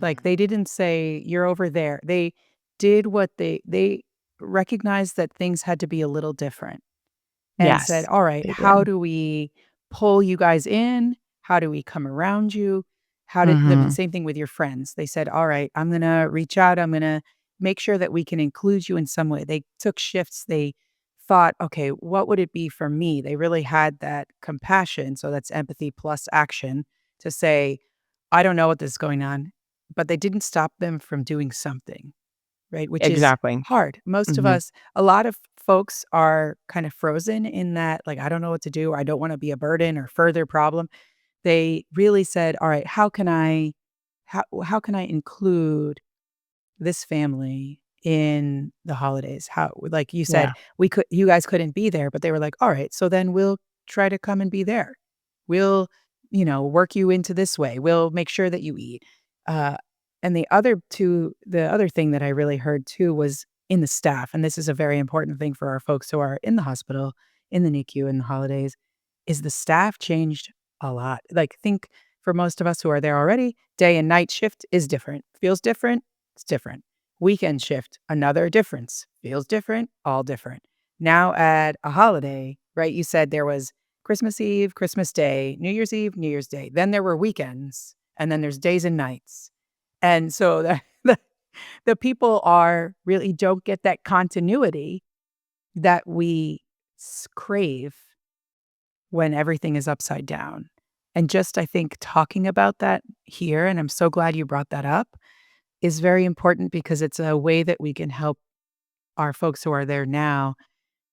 S1: Like,
S2: Mhm.
S1: they didn't say, "You're over there." They did what they recognized that things had to be a little different. And said,
S2: Yes,
S1: "All right,
S2: they
S1: how
S2: did.
S1: do we pull you guys in? How do we come around you?" How did the
S2: Mhm.
S1: same thing with your friends. They said, "All right, I'm gonna reach out. I'm gonna make sure that we can include you in some way." They took shifts. They thought, "Okay, what would it be for me?" They really had that compassion. So that's empathy plus action to say, "I don't know what is going on," but they didn't stop them from doing something. Right, which is
S2: Exactly.
S1: hard. Most of
S2: Mhm.
S1: us a lot of folks are kind of frozen in that, like, "I don't know what to do. I don't wanna be a burden or further problem." They really said, "All right, how can I include this family in the holidays?" How like you said,
S2: Yeah,
S1: you guys couldn't be there, but they were like, "All right, so then we'll try to come and be there. We'll, work you into this way. We'll make sure that you eat." Uh, and the other thing that I really heard too was in the staff, and this is a very important thing for our folks who are in the hospital, in the NICU in the holidays, is the staff changed a lot. Like, think for most of us who are there already, day and night shift is different. Feels different, it's different. Weekend shift, another difference. Feels different, all different. Now at a holiday, right? You said there was Christmas Eve, Christmas Day, New Year's Eve, New Year's Day. Then there were weekends, and then there's days and nights. And so the, the people are really don't get that continuity that we crave when everything is upside down. And just, I think, talking about that here, and I'm so glad you brought that up, is very important because it's a way that we can help our folks who are there now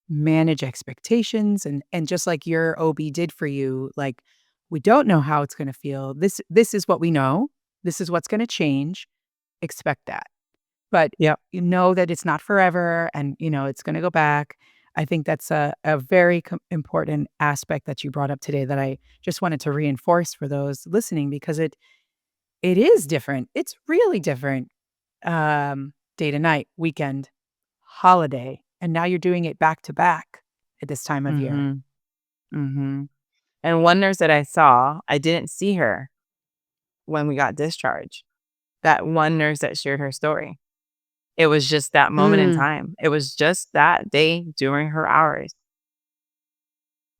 S1: manage expectations and just like your OB did for you, like, we don't know how it's gonna feel. This is what we know. This is what's gonna change. Expect that. But
S2: yep,
S1: you know that it's not forever and, it's gonna go back. I think that's a very important aspect that you brought up today that I just wanted to reinforce for those listening because it is different. It's really different, day to night, weekend, holiday, and now you're doing it back to back at this time of year.
S2: mhm, mhm. And one nurse that I saw, I didn't see her when we got discharged. That one nurse that shared her story. It was just that moment in
S1: Mm.
S2: time. It was just that day during her hours.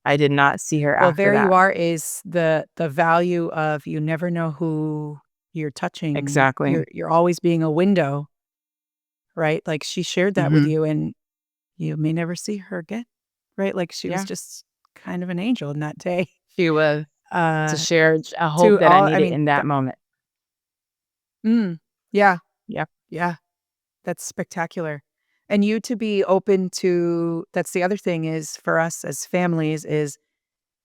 S2: I did not see her
S1: Well,
S2: after
S1: there you
S2: that.
S1: are is the value of you never know who you're touching.
S2: Exactly.
S1: You're always being a window, right? Like, she shared that with
S2: Mhm.
S1: you, and you may never see her again, right? Like, she was
S2: Yeah,
S1: just kind of an angel in that day.
S2: she was to
S1: Uh,
S2: share a hope
S1: to
S2: that I
S1: all I
S2: needed
S1: mean,
S2: in that moment.
S1: yeah,
S2: Yep.
S1: yeah, that's spectacular. And you to be open to that's the other thing is for us as families is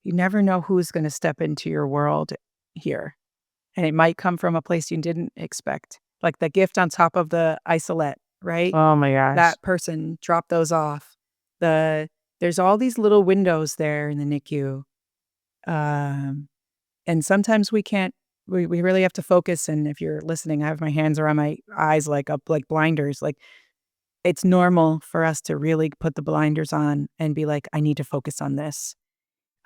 S1: you never know who's gonna step into your world here. And it might come from a place you didn't expect, like the gift on top of the isolette, right?
S2: Oh my gosh.
S1: That person dropped those off. The There's all these little windows there in the NICU, um, and sometimes we really have to focus, and if you're listening, I have my hands around my eyes like up like blinders, like, it's normal for us to really put the blinders on and be like, "I need to focus on this."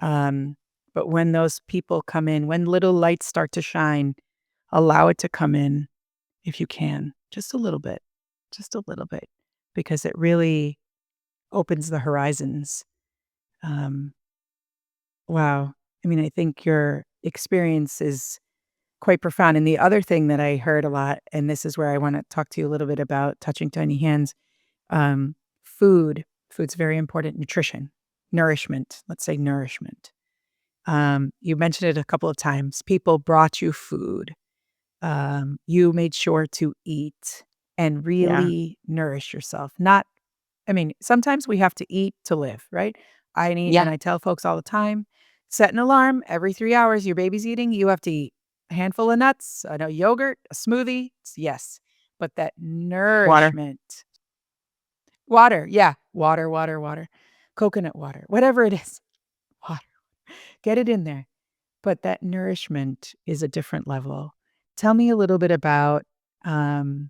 S1: Um, but when those people come in, when little lights start to shine, allow it to come in if you can, just a little bit, because it really opens the horizons. Um, wow. I mean, I think your experience is quite profound. And the other thing that I heard a lot, and this is where I want to talk to you a little bit about touching tiny hands, um, food. Food's very important. Nutrition, nourishment. Let's say nourishment. You mentioned it a couple of times. People brought you food. You made sure to eat and
S2: Yeah.
S1: really nourish yourself. Not, I mean, sometimes we have to eat to live, right? And
S2: Yeah.
S1: I tell folks all the time, set an alarm every 3 hours. Your baby's eating, you have to eat a handful of nuts, I know yogurt, a smoothie. Yes, but that
S2: Water.
S1: nourishment, water, yeah, water, water, water, coconut water, whatever it is, water, get it in there. But that nourishment is a different level. Tell me a little bit about, um,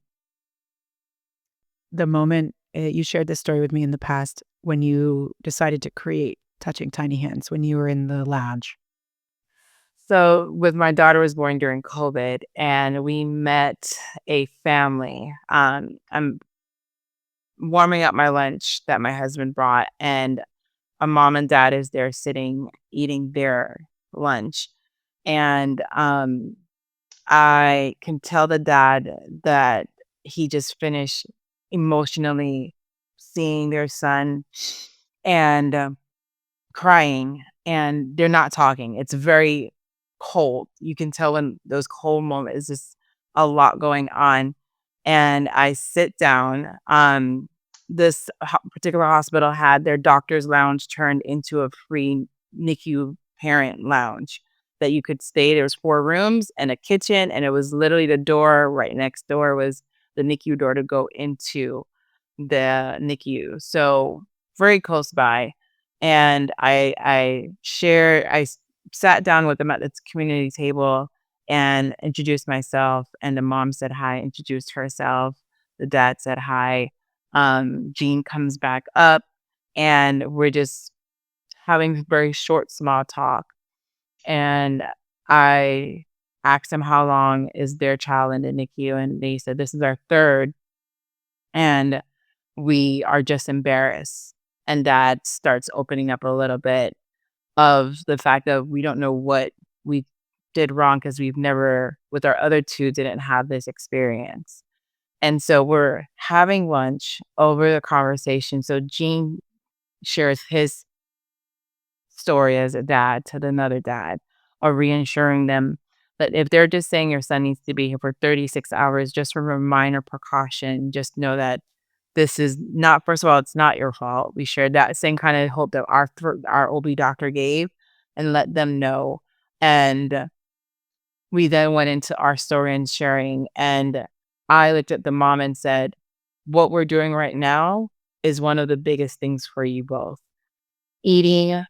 S1: the moment you shared this story with me in the past when you decided to create Touching Tiny Hands when you were in the lounge.
S2: So, with my daughter was born during COVID, and we met a family. I'm warming up my lunch that my husband brought, and a mom and dad is there sitting eating their lunch, and I can tell the dad that he just finished emotionally seeing their son and crying, and they're not talking. It's very cold. You can tell when those cold moments is just a lot going on. And I sit down. This particular hospital had their doctor's lounge turned into a free NICU parent lounge that you could stay. There was 4 rooms and a kitchen, and it was literally the door right next door was the NICU door to go into the NICU. So very close by. And I sat down with them at this community table and introduced myself. And the mom said hi, introduced herself. The dad said hi. Jean comes back up, and we're just having very short, small talk. And I asked them how long is their child in the NICU, and they said this is our third, and we are just embarrassed. And dad starts opening up a little bit of the fact that we don't know what we did wrong because we've never, with our other two, didn't have this experience. And so we're having lunch over the conversation. So Gene shares his story as a dad to another dad, or reassuring them that if they're just saying your son needs to be here for 36 hours, just from a minor precaution, just know that this is not, first of all, it's not your fault. We shared that same kind of hope that our OB doctor gave and let them know. And we then went into our story and sharing. And I looked at the mom and said, what we're doing right now is one of the biggest things for you both. Eating,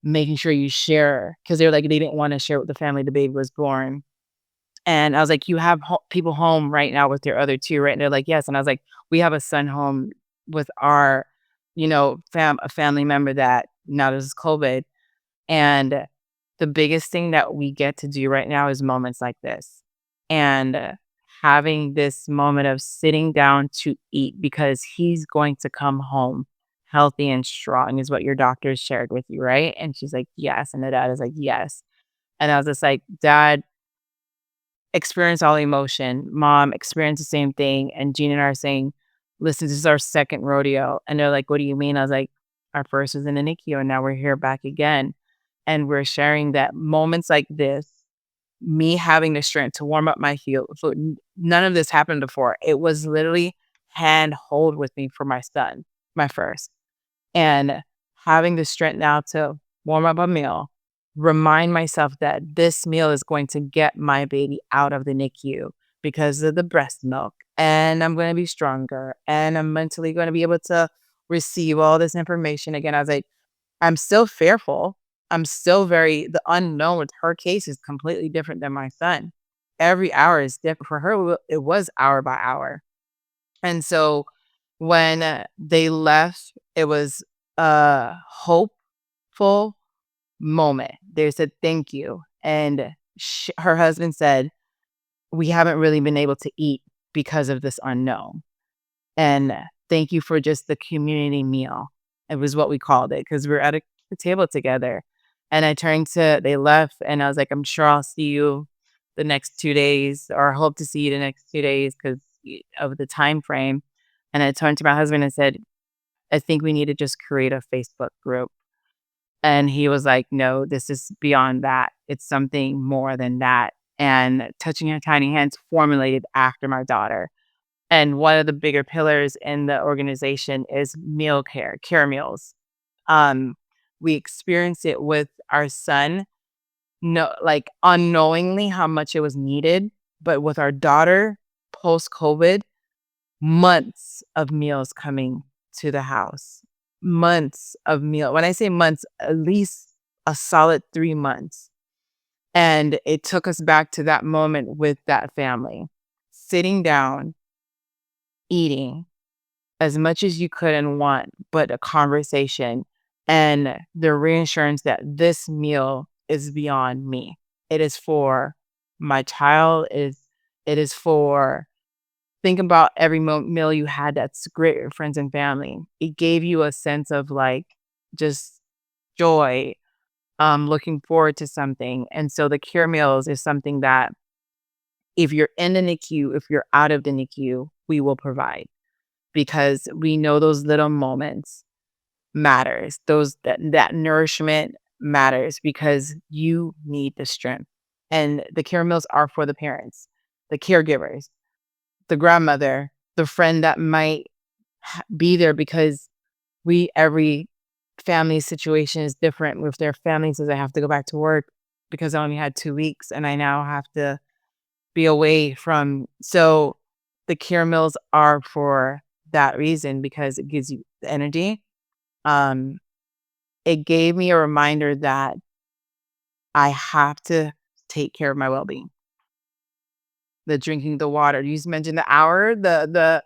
S2: making sure you share, because they're like, they didn't want to share with the family the baby was born. And I was like, "You have people home right now with your other 2, right?" And they're like, "Yes." And I was like, "We have a son home with our, a family member that now this is COVID." And the biggest thing that we get to do right now is moments like this. And having this moment of sitting down to eat because he's going to come home healthy and strong is what your doctors shared with you, right? And she's like, "Yes." And the dad is like, "Yes." And I was just like, "Dad, experience all emotion. Mom experienced the same thing." And Gene and I are saying, "Listen, this is our second rodeo." And they're like, "What do you mean?" I was like, "Our first was in the NICU, and now we're here back again." And we're sharing that moments like this, me having the strength to warm up my heel. So none of this happened before. It was literally hand hold with me for my son, my first. And having the strength now to warm up a meal, remind myself that this meal is going to get my baby out of the NICU because of the breast milk, and I'm going to be stronger, and I'm mentally going to be able to receive all this information again. I was like, I'm still fearful. I'm still the unknown with her case is completely different than my son. Every hour is different. For her, it was hour by hour. And so when they left, it was a hopeful moment. They said, "Thank you." And her husband said, "We haven't really been able to eat because of this unknown. And thank you for just the community meal." It was what we called it because we were at a table together. And they left, and I was like, "I'm sure I'll see you the next 2 days, or hope to see you the next 2 days because of the time frame." And I turned to my husband and said, "I think we need to just create a Facebook group." And he was like, "No, this is beyond that. It's something more than that." And Touching Your Tiny Hands formulated after my daughter. And one of the bigger pillars in the organization is meal care meals. Um, we experienced it with our son, no, like unknowingly how much it was needed. But with our daughter, post COVID, months of meals coming to the house, months of meal. When I say months, at least a solid 3 months. And it took us back to that moment with that family, sitting down, eating, as much as you could and want, but a conversation and the reassurance that this meal is beyond me. It is for my child. It is for think about every meal you had that's great with friends and family. It gave you a sense of like just joy, looking forward to something. And so the care meals is something that if you're in the NICU, if you're out of the NICU, we will provide because we know those little moments matters. That nourishment matters because you need the strength. And the care meals are for the parents, the caregivers, the grandmother, the friend that might be there because every family situation is different. With their family says I have to go back to work because I only had 2 weeks and I now have to be away from. So the care meals are for that reason because it gives you the energy. Um, it gave me a reminder that I have to take care of my well-being. The drinking the water. You just mentioned the hour, the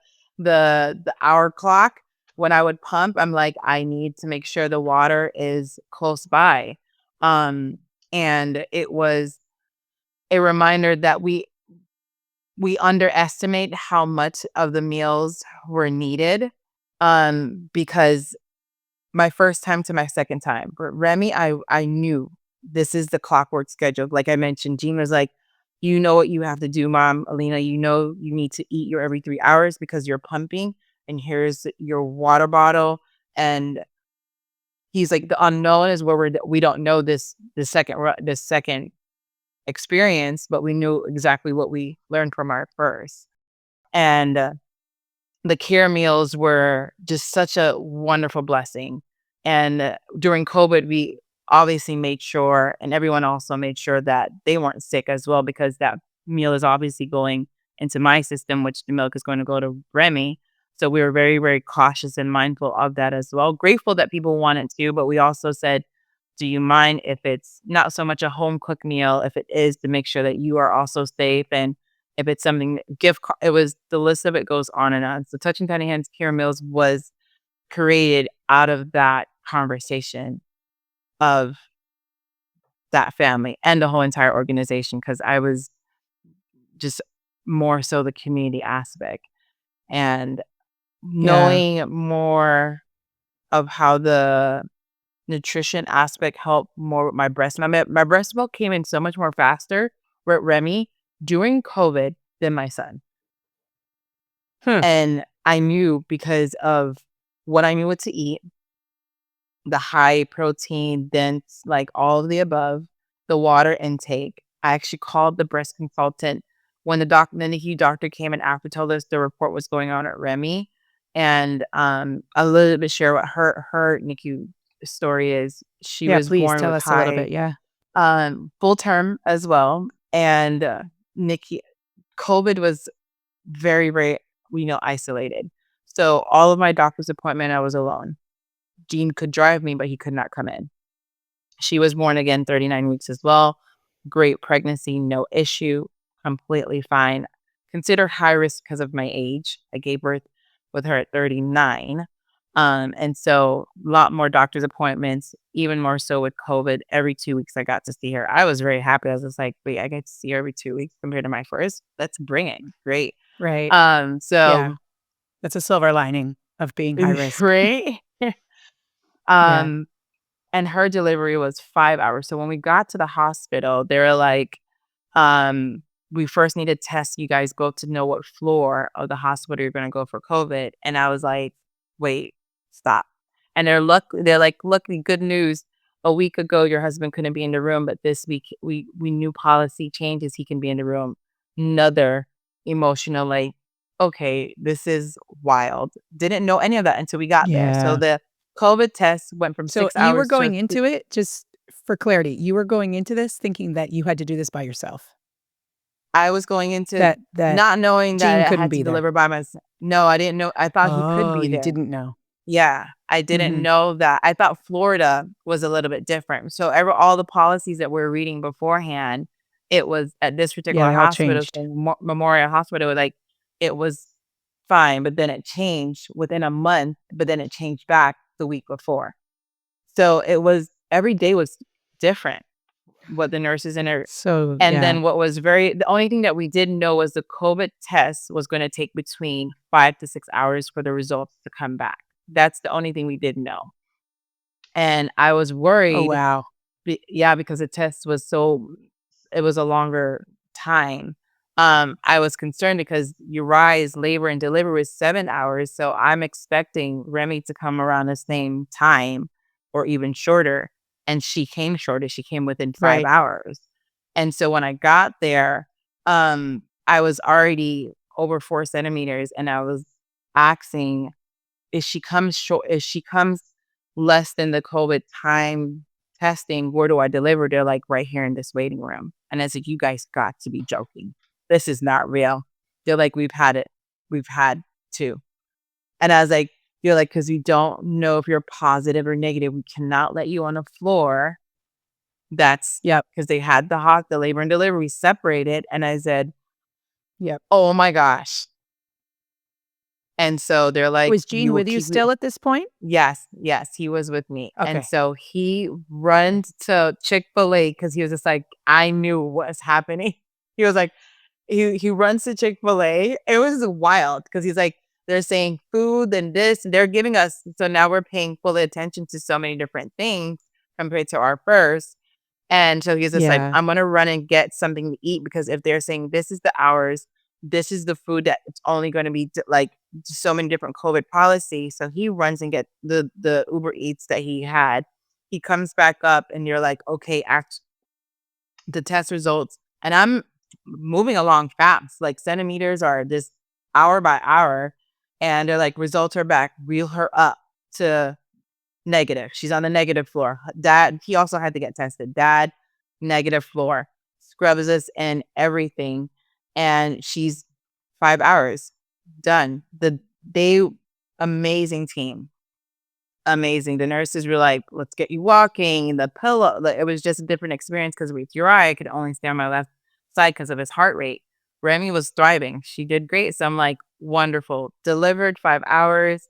S2: hour clock. When I would pump, I'm like, I need to make sure the water is close by. Um, and it was a reminder that we underestimate how much of the meals were needed. Because my first time to my second time. But Remy, I knew this is the clockwork schedule. Like I mentioned, Jean was like, "You know what you have to do, Mom. Alena, you know you need to eat your every 3 hours because you're pumping, and here's your water bottle." And he's like, "The unknown is where we don't know this second experience, but we knew exactly what we learned from our first." And the care meals were just such a wonderful blessing. And during COVID, we obviously made sure, and everyone also made sure that they weren't sick as well, because that meal is obviously going into my system, which the milk is going to go to Remy. So we were very, very cautious and mindful of that as well. Grateful that people wanted to, but we also said, do you mind if it's not so much a home cooked meal, if it is, to make sure that you are also safe, and if it's something it was the list of it goes on and on. So Touching Tiny Hands Care Meals was created out of that conversation of that family and the whole entire organization, because I was just more so the community aspect and
S1: Yeah.
S2: knowing more of how the nutrition aspect helped more with my breast milk. My breast milk came in so much more faster with Remy during COVID than my son.
S1: Huh.
S2: And I knew because of what I knew what to eat, the high protein, dense, like all of the above, the water intake. I actually called the breast consultant when the NICU doctor came and after told us the report was going on at Remy. And a little bit share what her NICU story is. She
S1: Yeah,
S2: was
S1: please
S2: born
S1: tell
S2: with
S1: us a little
S2: high
S1: bit. Yeah.
S2: full term as well. And NICU COVID was very, very, isolated. So all of my doctor's appointment, I was alone. Gene could drive me, but he could not come in. She was born again 39 weeks as well. Great pregnancy, no issue, completely fine. Considered high risk because of my age. I gave birth with her at 39. And so a lot more doctor's appointments, even more so with COVID. Every 2 weeks I got to see her. I was very happy. I was just like, wait, I get to see her every 2 weeks compared to my first. That's bringing. Great.
S1: Right. Yeah.
S2: So
S1: That's a silver lining of being high risk.
S2: right.
S1: Yeah.
S2: um, and her delivery was 5 hours. So when we got to the hospital, they were like, um, we first need to test you guys go to know what floor of the hospital you're gonna go for COVID. And I was like, wait, stop. And they're like, luckily, good news. A week ago, your husband couldn't be in the room, but this week we knew policy changes, he can be in the room. Another emotional, like, okay, this is wild. Didn't know any of that until we got there. So
S1: Yeah.
S2: the COVID test went from
S1: So
S2: six
S1: you were
S2: hours to
S1: going into it, just for clarity, you were going into this thinking that you had to do this by yourself,
S2: I was going into
S1: that
S2: not knowing that
S1: Gene
S2: I
S1: couldn't
S2: had to
S1: be there.
S2: deliver by myself. No, I didn't know. I thought he could
S1: Oh,
S2: be
S1: you
S2: there.
S1: didn't know.
S2: Yeah, I didn't
S1: Mhm.
S2: know that. I thought Florida was a little bit different. So all the policies that we're reading beforehand, it was at this
S1: Yeah,
S2: particular
S1: they all
S2: hospital,
S1: changed.
S2: so Memorial Hospital, like it was fine, but then it changed within a month, but then it changed back the week before. So it was every day was different, what the nurses in her
S1: So,
S2: and
S1: yeah.
S2: then what was the only thing that we didn't know was the COVID test was gonna take between 5 to 6 hours for the results to come back. That's the only thing we didn't know. And I was
S1: Oh,
S2: worried
S1: wow.
S2: yeah, because the test was it was a longer time. I was concerned because Uriah's labor and delivery was 7 hours, so I'm expecting Remy to come around the same time or even shorter, and she came shorter, she came within 5
S1: Right.
S2: hours. And so when I got there, I was already over 4 centimeters, and I was asking if she comes less than the COVID time testing, where do I deliver? They're like, right here in this waiting room. And I said, you guys got to be joking. This is not real. They're like, we've had it. We've had two. And I was like, you're like, because we don't know if you're positive or negative. We cannot let you on the floor. That's
S1: Yep.
S2: because they had the labor and delivery separated. And I said,
S1: Yep.
S2: oh my gosh. And so they're like,
S1: Was
S2: you
S1: Gene
S2: will
S1: with you
S2: keep
S1: still at this point?
S2: Yes, yes, he was with me, and
S1: Okay.
S2: so he runs to Chick-fil-A because he was just like, I knew what was happening. He was like he runs to Chick-fil-A. It was wild because he's like, they're saying food and this, and they're giving us so now we're paying full attention to so many different things compared to our first. And so he's just like,
S1: Yeah.
S2: I'm gonna run and get something to eat because if they're saying this is the hours, this is the food that it's only going to be like so many different COVID policies. So he runs and get the Uber Eats that he had. He comes back up and you're like, okay, act the test results. And I'm moving along fast, like centimeters are this hour by hour. And they're like, results are back, reel her up to negative. She's on the negative floor. Dad, he also had to get tested. Dad, negative floor. Scrubs us and everything. And she's 5 hours. Done. They amazing team. Amazing. The nurses were like, let's get you walking. The pillow. Like, it was just a different experience because with Uriah, I could only stay on my left side because of his heart rate. Remy was thriving. She did great. So I'm like, wonderful. Delivered 5 hours.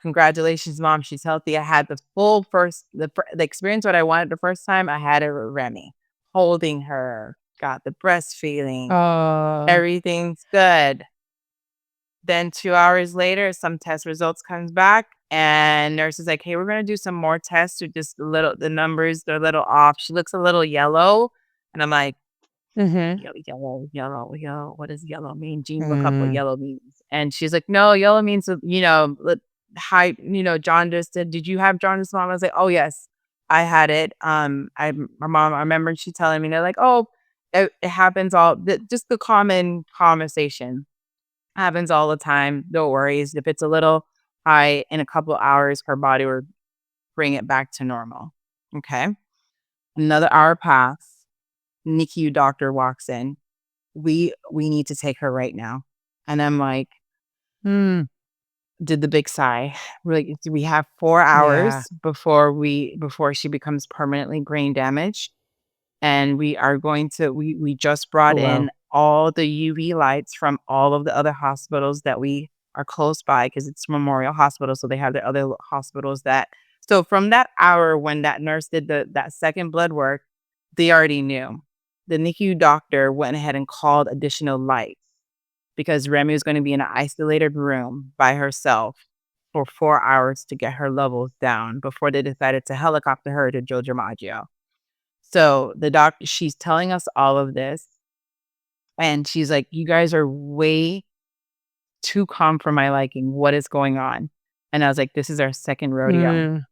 S2: Congratulations, mom. She's healthy. I had the full the experience what I wanted the first time. I had it with Remy, holding her, got the breastfeeding,
S1: Oh.
S2: everything's good. Then 2 hours later, some test results comes back, and nurse is like, "Hey, we're gonna do some more tests. Or just a little, the numbers they're a little off. She looks a little yellow," and I'm like,
S1: Mhm.
S2: Yellow, yellow, yellow, yellow. What does yellow mean? Jean, look up what
S1: Mm.
S2: yellow means. And she's like, no, yellow means, high, jaundice. Did you have jaundice, mom? I was like, oh, yes, I had it. My mom, I remember she telling me, they're like, oh, it happens just the common conversation happens all the time. No worries. If it's a little high in a couple of hours, her body will bring it back to normal. Okay. Another hour pass. NICU doctor walks in. We need to take her right now. And I'm like,
S1: Mm.
S2: did the big sigh. We're like, do we have 4
S1: Yeah.
S2: hours before she becomes permanently brain damaged? And we are going to we just brought
S1: Oh,
S2: in
S1: wow.
S2: all the UV lights from all of the other hospitals that we are close by because it's Memorial Hospital, so they have the other hospitals that so from that hour when that nurse did that second blood work, they already knew. The NICU doctor went ahead and called additional lights because Remy was gonna be in an isolated room by herself for 4 hours to get her levels down before they decided to helicopter her to Joe DiMaggio. So the doctor she's telling us all of this, and she's like, "You guys are way too calm for my liking. What is going on?" And I was like, "This is our second rodeo."
S1: Mm.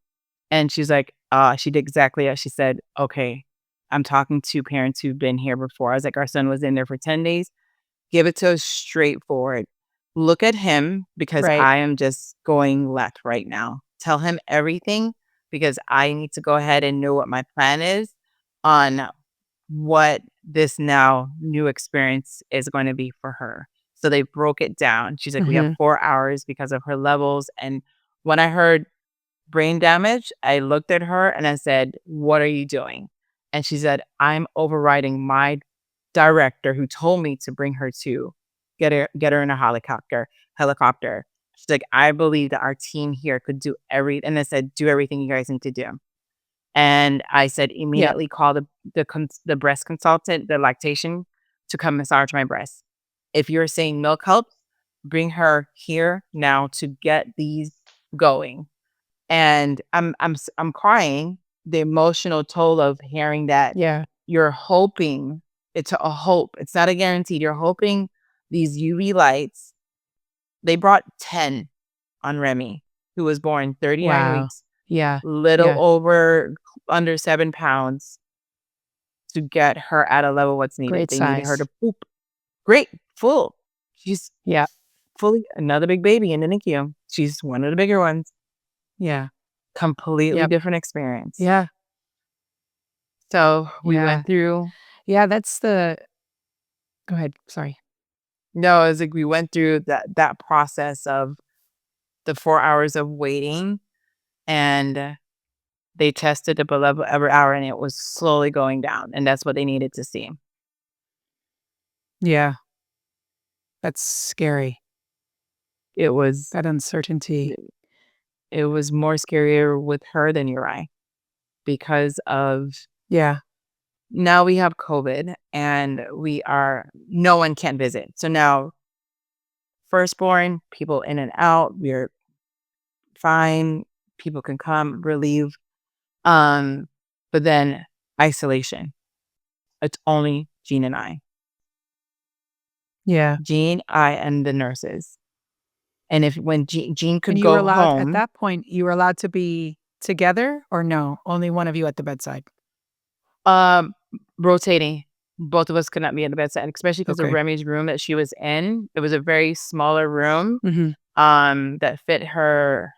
S2: And she's like, she did exactly as she said, "Okay, I'm talking to parents who've been here before." I was like, "Our son was in there for 10 days. Give it to us straightforward. Look at him because
S1: Right.
S2: I am just going left right now. Tell him everything because I need to go ahead and know what my plan is on what this now new experience is going to be for her." So they broke it down. She's like, we have
S1: Mhm.
S2: 4 hours because of her levels. And when I heard brain damage, I looked at her and I said, what are you doing? And she said, I'm overriding my director who told me to bring her to. get her in a helicopter. She's like, I believe that our team here could do and I said, do everything you guys need to do. And I said,
S1: Yep.
S2: immediately call the breast consultant, the lactation, to come massage my breast. If you're saying milk helps, bring her here now to get these going. And I'm crying, the emotional toll of hearing that
S1: Yeah.
S2: you're hoping. It's a hope. It's not a guaranteed. You're hoping these UV lights. They brought 10 on Remy, who was born 39
S1: Wow.
S2: weeks,
S1: Yeah.
S2: little
S1: Yeah.
S2: over under 7 pounds, to get her at a level what's needed.
S1: Great
S2: They needed her
S1: size.
S2: to poop. Great, full. She's
S1: Yeah.
S2: fully another big baby in the NICU. She's one of the bigger ones.
S1: Yeah.
S2: Completely
S1: Yep.
S2: different experience.
S1: Yeah.
S2: So we
S1: Yeah.
S2: went through.
S1: Yeah. That's the Go ahead. Sorry.
S2: No, it's like we went through that process of the 4 hours of waiting, and they tested the blood level every hour, and it was slowly going down, and that's what they needed to see.
S1: Yeah. That's scary.
S2: It was
S1: That uncertainty.
S2: it was more scarier with her than Uri, because of
S1: Yeah.
S2: now we have COVID and no one can visit. So now firstborn, people in and out, we're fine. People can come, relieve. Um, but then isolation. It's only Jean and I.
S1: Yeah.
S2: Jean, I, and the nurses. And if when Jean
S1: And
S2: could
S1: you were
S2: go
S1: allowed at
S2: home,
S1: that point, you were allowed to be together or no? Only one of you at the bedside?
S2: um, rotating, both of us could not be in the bedside, especially because of
S1: Okay.
S2: Remy's room that she was in. It was a very smaller room,
S1: Mhm.
S2: that fit her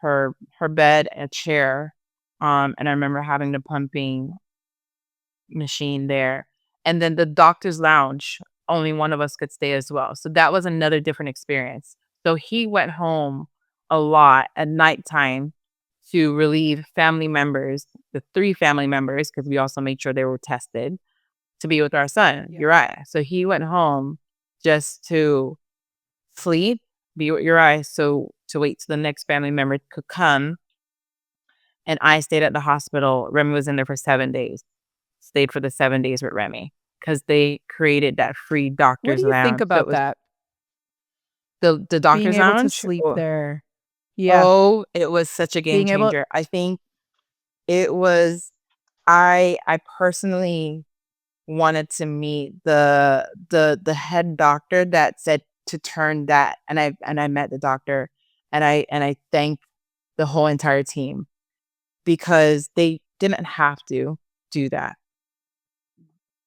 S2: bed and chair. And I remember having the pumping machine there. And then the doctor's lounge, only one of us could stay as well. So that was another different experience. So he went home a lot at nighttime to relieve family members, the 3 family members, because we also made sure they were tested, to be with our son,
S1: Yeah.
S2: Uriah. So he went home just to sleep, be with Uriah, so to wait till the next family member could come. And I stayed at the hospital. Remy was in there for 7 days. Stayed for the 7 days with Remy because they created that free
S1: What do
S2: doctor's
S1: you think
S2: lounge. So it
S1: about
S2: was
S1: that?
S2: the
S1: Being
S2: doctor's
S1: able to
S2: lounge.
S1: sleep there. Yeah.
S2: Oh, it was such a game
S1: Being able
S2: changer. I think it was. I personally wanted to meet the head doctor that said to turn that, and I met the doctor, and I thanked the whole entire team because they didn't have to do that.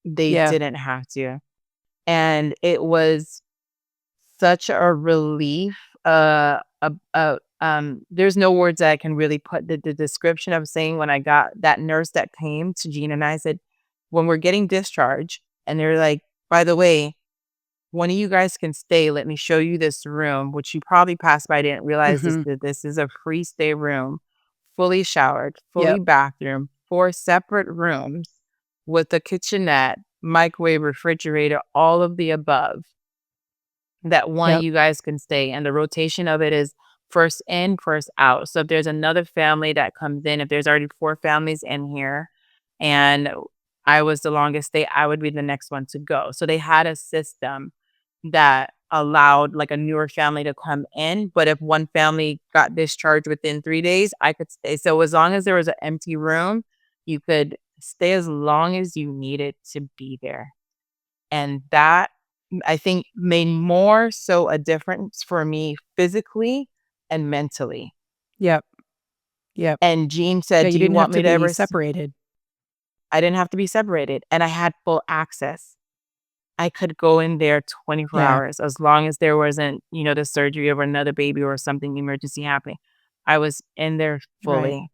S2: They
S1: Yeah.
S2: didn't have to. And it was such a relief. There's no words that I can really put the description of saying when I got that nurse that came to Gina and I said, when we're getting discharged, and they're like, by the way, one of you guys can stay. Let me show you this room, which you probably passed by, didn't realize
S1: Mhm.
S2: that this is a free stay room, fully showered, fully
S1: Yep.
S2: bathroom, 4 separate rooms with a kitchenette, microwave, refrigerator, all of the above, that one of
S1: Yep.
S2: you guys can stay. And the rotation of it is first in, first out. So if there's another family that comes in, if there's already 4 families in here and I was the longest stay, I would be the next one to go. So they had a system that allowed like a newer family to come in. But if one family got discharged within 3 days, I could stay. So as long as there was an empty room, you could stay as long as you needed to be there. And that, I think, made more so a difference for me physically and mentally.
S1: Yep. Yep.
S2: And Jean
S1: Yeah,
S2: said,
S1: you
S2: "Do you
S1: didn't have
S2: want
S1: to
S2: me to
S1: be
S2: ever
S1: separated.
S2: I didn't have to be separated, and I had full access. I could go in there 24
S1: Yeah.
S2: hours as long as there wasn't, the surgery of another baby or something emergency happening. I was in there
S1: Right.
S2: fully.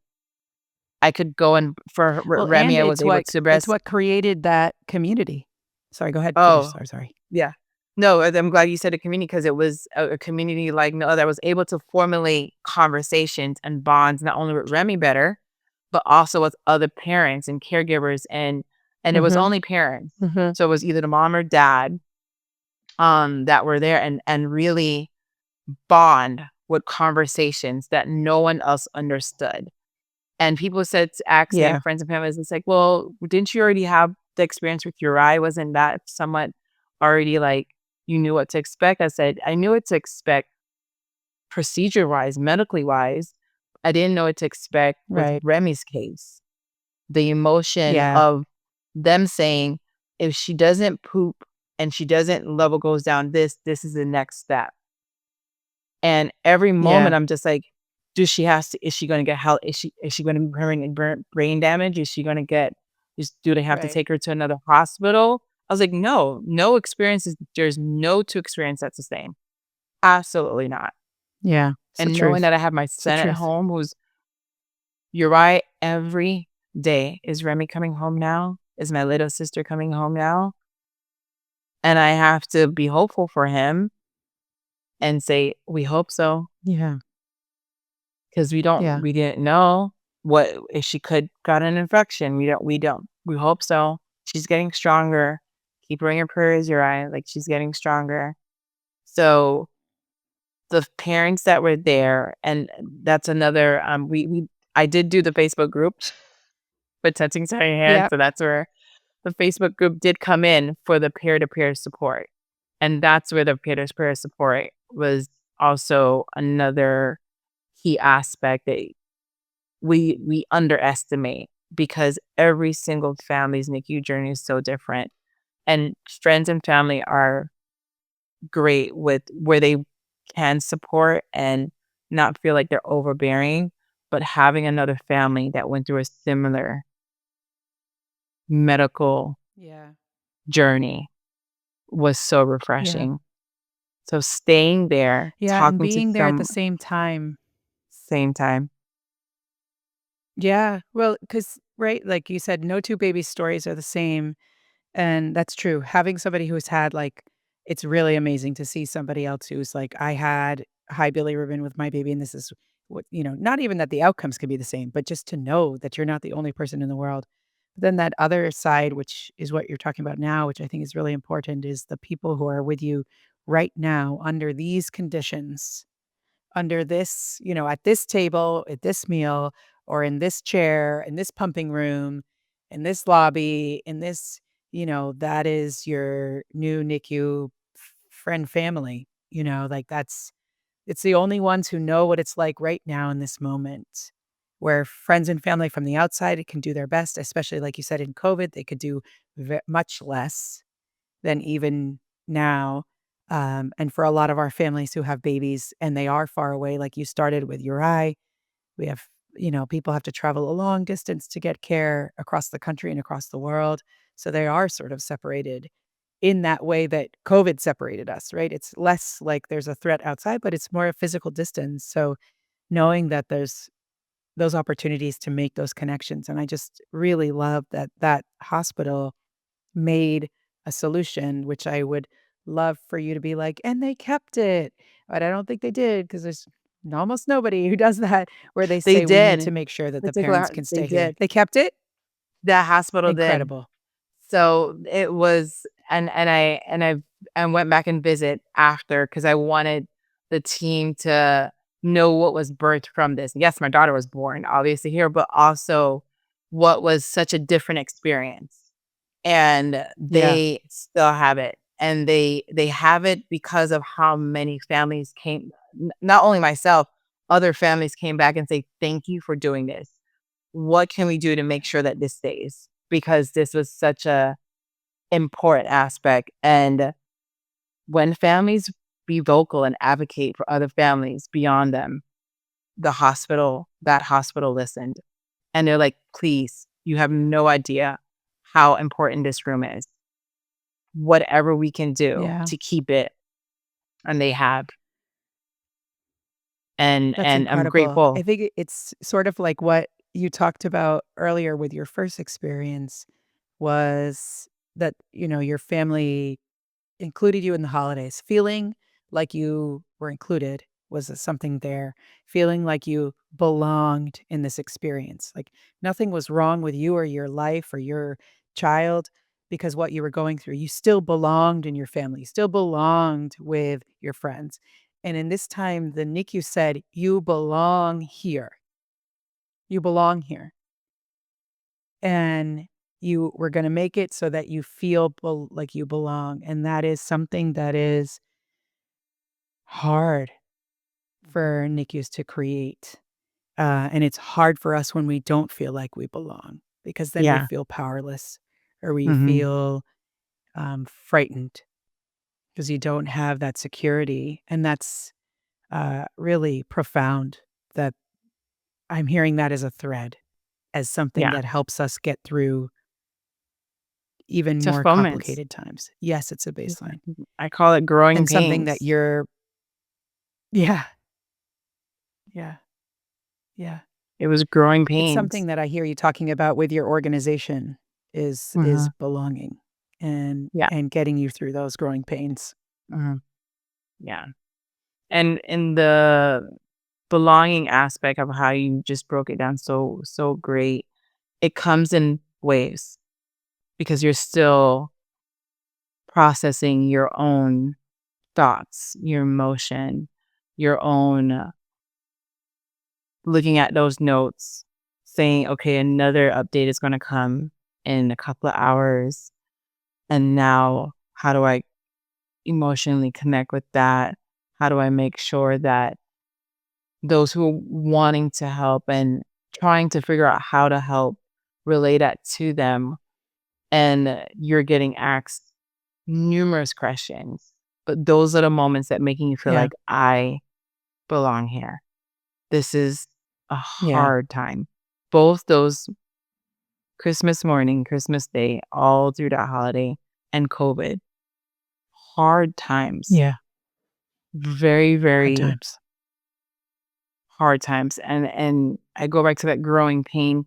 S2: I could go in for
S1: Well, and
S2: Remy, I was able to
S1: it's
S2: breast.
S1: what created that community. Sorry, go ahead, finish.
S2: Oh,
S1: Sorry, sorry.
S2: yeah. No, I'm glad you said a community because it was a community like no other. I was able to formulate conversations and bonds not only with Remy better, but also with other parents and caregivers, and it was
S1: Mhm.
S2: only parents.
S1: Mhm.
S2: So it was either the mom or dad that were there and really bond with conversations that no one else understood. And people said asking
S1: Yeah.
S2: friends and families, it's like, "Well, didn't you already have the experience with your eye? Wasn't that somewhat already like you knew what to expect?" I said, "I knew what to expect procedure-wise, medically-wise. I didn't know what to expect with
S1: Right.
S2: Remy's case." The emotion
S1: Yeah.
S2: of them saying, "If she doesn't poop and she doesn't level goes down this is the next step." And every
S1: Yeah.
S2: moment I'm just like, "Does she has to is she gonna get health is she gonna be having brain damage? Is she gonna get do they have to
S1: Right.
S2: take her to another hospital?" I was like, "No, no experience is there's no 2 experience that's the same. Absolutely not."
S1: Yeah. It's the
S2: And knowing
S1: truth.
S2: that I have my
S1: It's the
S2: son at
S1: truth.
S2: home who's you're right, every day. Is Remy coming home now? Is my little sister coming home now? And I have to be hopeful for him and say, "We hope so."
S1: Yeah.
S2: 'Cause
S1: Yeah.
S2: we didn't know what if she could got an infection. We hope so. She's getting stronger. Keep her in your prayers, Uriah, like, she's getting stronger. So, the parents that were there and that's another, we I did do the Facebook group with touching Sorry Hands,
S1: Yep.
S2: so that's where the Facebook group did come in for the peer-to-peer support, and that's where the peer-to-peer support was also another key aspect that we underestimate because every single family's NICU journey is so different. And friends and family are great with where they can support and not feel like they're overbearing, but having another family that went through a similar medical
S1: Yeah.
S2: journey was so
S1: Yeah.
S2: refreshing. So staying there,
S1: Yeah, and
S2: talking to
S1: being there at the
S2: some
S1: same time.
S2: same time.
S1: Yeah. Well, because right, like you said, no 2 baby stories are the same. And that's true. Having somebody who's had, like, it's really amazing to see somebody else who's like, I had high bilirubin with my baby, and this is what, not even that the outcomes could be the same, but just to know that you're not the only person in the world. But then that other side, which is what you're talking about now, which I think is really important, is the people who are with you right now under these conditions, under this, at this table, at this meal, or in this chair, in this pumping room, in this lobby, in this, that is your new NICU friend family, like it's the only ones who know what it's like right now in this moment. Where friends and family from the outside can do their best, especially like you said in COVID, they could do much less than even now. And for a lot of our families who have babies and they are far away, like you started with Uri, we have, people have to travel a long distance to get care across the country and across the world. So they are sort of separated in that way that COVID separated us, right? It's less like there's a threat outside, but it's more a physical distance. So knowing that there's those opportunities to make those connections. And I just really love that that hospital made a solution, which I would love for you to be like, "And they kept it." But I don't think they did because there's almost nobody who does that, where they
S2: They
S1: say we need to
S2: did.
S1: make sure that the parents
S2: Particular
S1: can
S2: they
S1: stay here.
S2: did.
S1: They kept it?
S2: That hospital did.
S1: Incredible.
S2: So, it was and I went back and visit after because I wanted the team to know what was birthed from this. Yes, my daughter was born obviously here, but also what was such a different experience. And
S1: Yeah,
S2: they still have it, and they have it because of how many families came not only myself, other families came back and say, "Thank you for doing this. What can we do to make sure that this stays?" Because this was such a important aspect, and when families be vocal and advocate for other families beyond them, that hospital listened, and they're like, "Please, you have no idea how important this room is. Whatever we can do
S1: yeah.
S2: to keep it," and they have, and
S1: That's
S2: and I'm
S1: incredible. I
S2: grateful.
S1: think it's sort of like what you talked about earlier with your first experience was that, your family included you in the holidays, feeling like you were included was something there, feeling like you belonged in this experience. Like nothing was wrong with you or your life or your child. because what you were going through, you still belonged in your family, you still belonged with your friends. And in this time, the NICU said, "You belong here. You belong here." And you were gonna make it so that you feel like you belong, and that is something that is hard for NICUs to create. And it's hard for us when we don't feel like we belong because then we
S2: Yeah.
S1: feel powerless or we
S2: Mhm.
S1: feel frightened because you don't have that security. And that's really profound that I'm hearing that as a thread, as something
S2: Yeah.
S1: that helps us get through even
S2: Tough
S1: more
S2: moments.
S1: complicated times. Yes, it's a
S2: Mhm.
S1: baseline.
S2: I call it growing
S1: And something that
S2: pains.
S1: you're, yeah, yeah, yeah.
S2: It was growing
S1: It's
S2: pains.
S1: something that I hear you talking about with your organization is
S2: Mhm.
S1: belonging
S2: Yeah.
S1: and getting you through those growing pains.
S2: Mhm. Yeah. And in the belonging aspect of how you just broke it down so great, it comes in waves because you're still processing your own thoughts, your emotion, your own looking at those notes, saying, okay, another update is going to come in a couple of hours. And now, how do I emotionally connect with that? How do I make sure that those who are wanting to help and trying to figure out how to help relay that to them? And you're getting asked numerous questions, but those are the moments that making you feel
S1: Yeah.
S2: like I belong here. This is a
S1: Yeah.
S2: hard time. Both those Christmas morning, Christmas Day, all through that holiday and COVID, hard times,
S1: Yeah.
S2: very,
S1: Hard
S2: very
S1: times.
S2: hard times. And I go back to that growing pain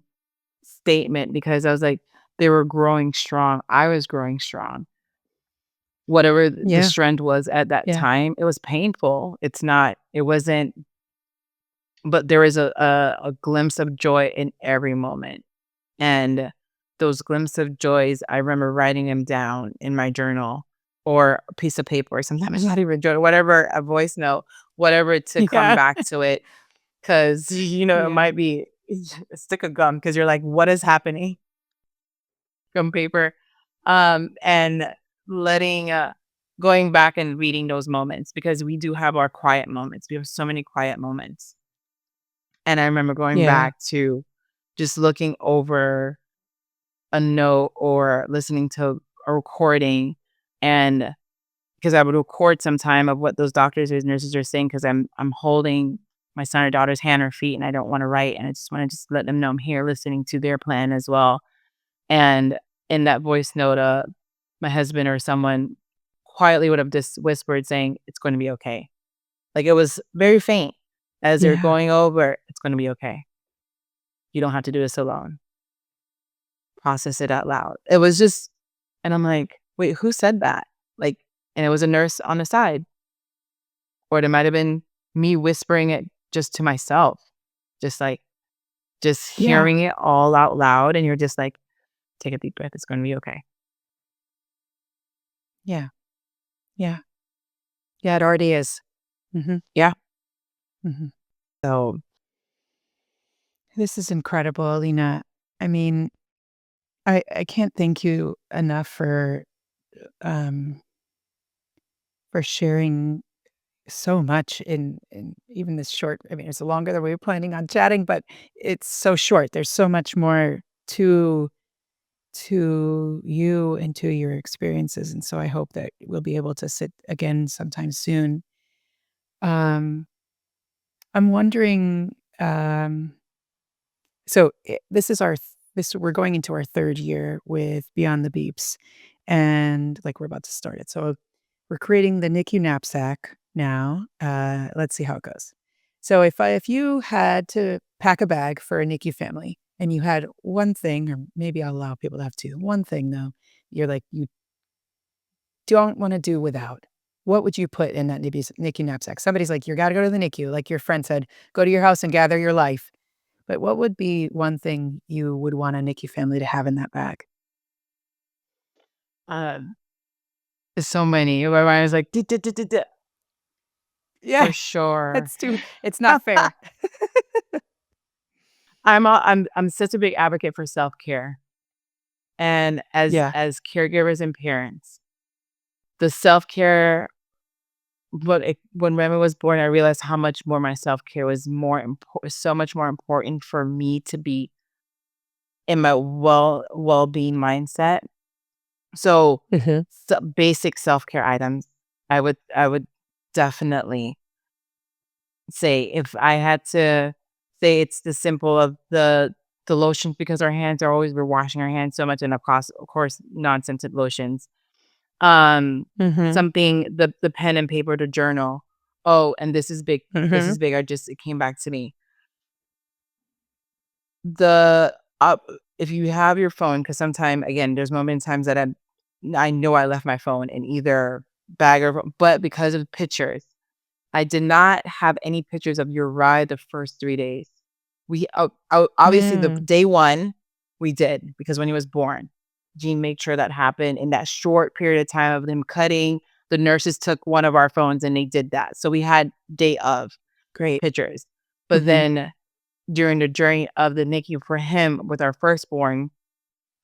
S2: statement because I was like, they were growing strong. I was growing strong. Whatever the
S1: Yeah.
S2: strength was at that
S1: Yeah.
S2: time, it was painful. It wasn't, but there was a glimpse of joy in every moment. And those glimpses of joys, I remember writing them down in my journal or a piece of paper, or sometimes not even journal, whatever, a voice note, whatever to come
S1: Yeah.
S2: back to it. Cause, it
S1: Yeah.
S2: might be a stick of gum because you're like, what is happening from paper? And letting, going back and reading those moments because we do have our quiet moments. We have so many quiet moments. And I remember going
S1: Yeah.
S2: back to just looking over a note or listening to a recording and because I would record some time of what those doctors or nurses are saying because I'm holding my son or daughter's hand or feet and I don't want to write and I just want to just let them know I'm here listening to their plan as well. And in that voice note, my husband or someone quietly would have just whispered saying, "It's going to be okay." Like it was very faint as they're
S1: Yeah.
S2: going over, "It's going to be okay. You don't have to do this alone." Process it out loud. It was just and I'm like, "Wait, who said that?" Like and it was a nurse on the side, or it might have been me whispering it just to myself, just like just
S1: Yeah.
S2: hearing it all out loud, and you're just like, "Take a deep breath, it's gonna be okay."
S1: Yeah. Yeah. Yeah. It already is. Hmm.
S2: Yeah.
S1: Hmm.
S2: So,
S1: This is incredible, Alina. I mean, I can't thank you enough um for sharing so much in even this short. I mean, it's longer than we were planning on chatting, but it's so short. There's so much more to you and to your experiences, and so I hope that we'll be able to sit again sometime soon. Um, I'm wondering. So this is this we're going into our third year with Beyond the Beeps, and like we're about to start it. So we're creating the NICU knapsack now. Let's see how it goes. So if you had to pack a bag for a NICU family and you had one thing, or maybe I'll allow people to have two, one thing though, you're like you don't want to do without. What would you put in that NICU knapsack? Somebody's like, you got to go to the NICU. Like your friend said, go to your house and gather your life. But what would be one thing you would want a NICU family to have in that bag?
S2: Um, there's so many. My mind is like, "Duh,
S1: Yeah,
S2: for sure."
S1: it's not fair.
S2: I'm such a big advocate for self-care, and
S1: Yeah.
S2: as caregivers and parents, the self-care when Remy was born, I realized how much more my self-care was so much more important for me to be in my well-being mindset. So,
S1: Mhm.
S2: basic self-care items, I would definitely say if I had to say it's the simple of the lotions because our hands are always we're washing our hands so much and of course non-scented lotions. Um,
S1: Mhm.
S2: something the pen and paper to journal. Oh, and this is big. This is
S1: Mhm.
S2: big. It came back to me. The if you have your phone, because sometime again, there's moments times that I know I left my phone in either bag or but because of pictures, I did not have any pictures of your ride the first 3 days. Obviously, the
S1: Mm.
S2: day 1, we did, because when he was born, Gene made sure that happened in that short period of time of them cutting, the nurses took one of our phones and they did that. So we had day of
S1: Great.
S2: pictures. But
S1: Mhm.
S2: then during the journey of the NICU for him with our firstborn,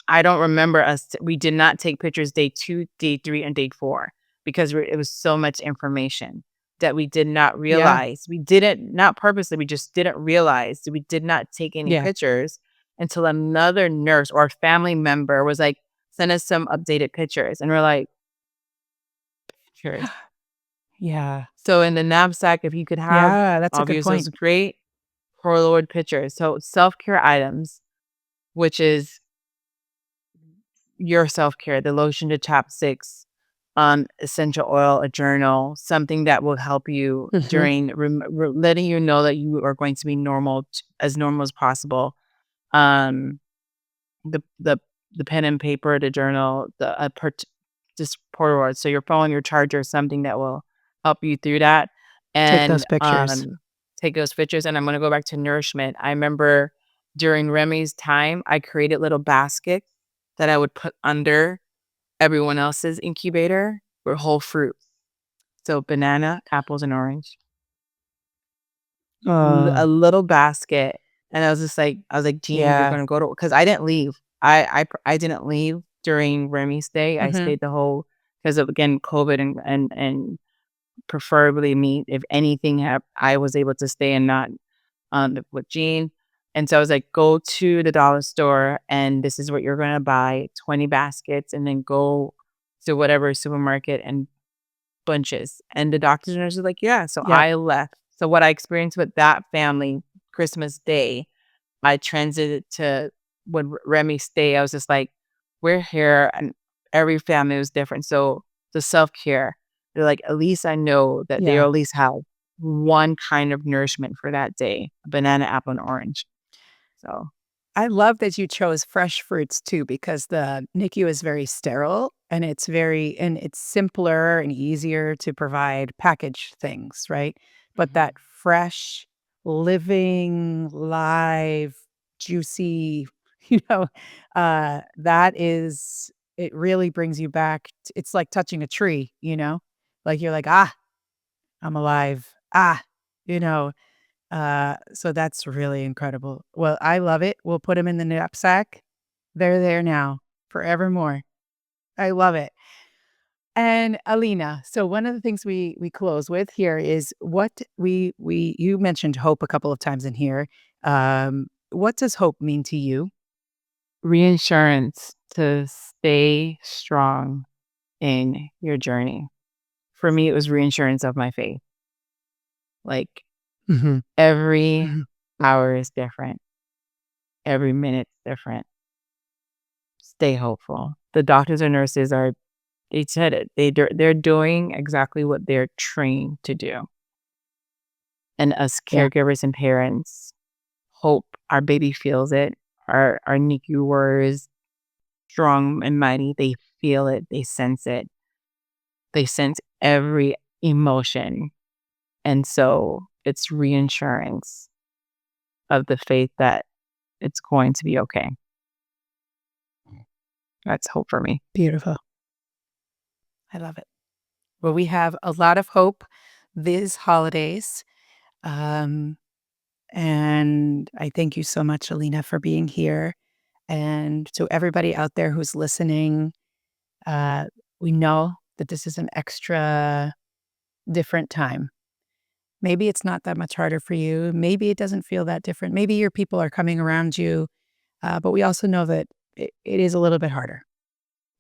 S2: I don't remember we did not take pictures day 2, day 3, and day 4 because it was so much information that we did not
S1: Yeah.
S2: realize. We didn't not purposely, we just didn't realize that we did not take any
S1: Yeah.
S2: pictures until another nurse or family member was like, "Send us some updated pictures." And we're like, "Pictures."
S1: Yeah.
S2: So in the knapsack, if you could have
S1: Yeah, that's a good
S2: obvious those
S1: point.
S2: great Polaroid pictures. So self-care items, which is your self-care, the lotion to chapsticks, essential oil, a journal, something that will help you
S1: Mhm.
S2: during letting you know that you are going to be as normal as possible. Um, the the the pen and paper, the journal, just Polaroid. So your phone, your charger, something that will help you through that,
S1: Take
S2: and
S1: those pictures.
S2: take those pictures. And I'm gonna go back to nourishment. I remember during Remy's time, I created little baskets that I would put under everyone else's incubator were whole fruits. So banana, apples, and orange. A
S1: Oh,
S2: little basket, and I was like, "Gene, you're
S1: yeah.
S2: gonna go to," because I didn't leave. I didn't leave during Remy's stay. I
S1: Mhm.
S2: stayed the whole because of, again, COVID and preferably me, if anything I was able to stay and not, with Gene. And so I was like, "Go to the dollar store, and this is what you're gonna buy, 20 baskets, and then go to whatever supermarket and bunches." And the doctors and nurses were like, "Yeah." So
S1: Yep.
S2: I left. So what I experienced with that family Christmas Day, I transited to when Remy stay. I was just like, "We're here," and every family was different. So the self-care, they're like, "At least I know that they
S1: Yeah.
S2: at least have one kind of nourishment for that day, a banana, apple, and orange." So
S1: I love that you chose fresh fruits too, because the NICU is very sterile and it's simpler and easier to provide packaged things, right? But that
S2: mhm.
S1: fresh, living, live, juicy, you know, it really brings you back. It's like touching a tree, like you're like, ah, I'm alive. Ah, you know, so that's really incredible. Well, I love it. We'll put them in the knapsack. They're there now forevermore. I love it. And Alina, so one of the things we close with here is what we you mentioned hope a couple of times in here. What does hope mean to you?
S2: Reinsurance to stay strong in your journey. For me, it was reinsurance of my faith. Like,
S1: Mhm.
S2: every
S1: Mhm.
S2: hour is different, every minute's different. Stay hopeful. The doctors and nurses they said it. They're doing exactly what they're trained to do. And us
S1: Yeah.
S2: caregivers and parents hope our baby feels it. Our NICU warriors, strong and mighty, they feel it, they sense it. They sense every emotion. And so it's reinsurance of the faith that it's going to be okay. That's hope for me.
S1: Beautiful. I love it. Well, we have a lot of hope these holidays. Um, and I thank you so much, Alina, for being here. And to everybody out there who's listening, uh, we know that this is an extra different time. Maybe it's not that much harder for you. Maybe it doesn't feel that different. Maybe your people are coming around you. But we also know that it is a little bit harder.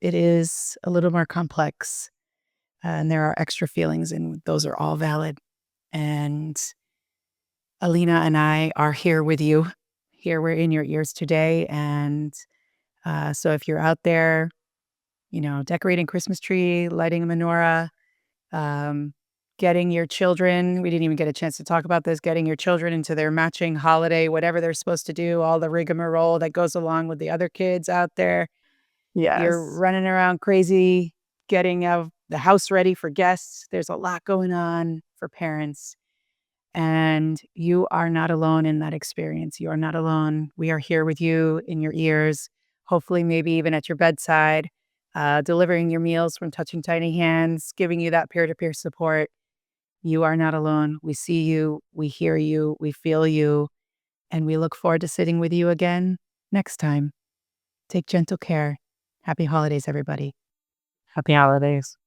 S1: It is a little more complex. And there are extra feelings, and those are all valid. And Alina and I are here with you. Here we're in your ears today. And so if you're out there, decorating Christmas tree, lighting a menorah, um, getting your children, we didn't even get a chance to talk about this, getting your children into their matching holiday, whatever they're supposed to do, all the rigmarole that goes along with the other kids out there. You're
S2: Yes.
S1: running around crazy, getting the house ready for guests. There's a lot going on for parents. And you are not alone in that experience. You are not alone. We are here with you in your ears, hopefully, maybe even at your bedside, delivering your meals from touching tiny hands, giving you that peer to peer support. You are not alone. We see you, we hear you, we feel you, and we look forward to sitting with you again next time. Take gentle care. Happy holidays, everybody.
S2: Happy holidays.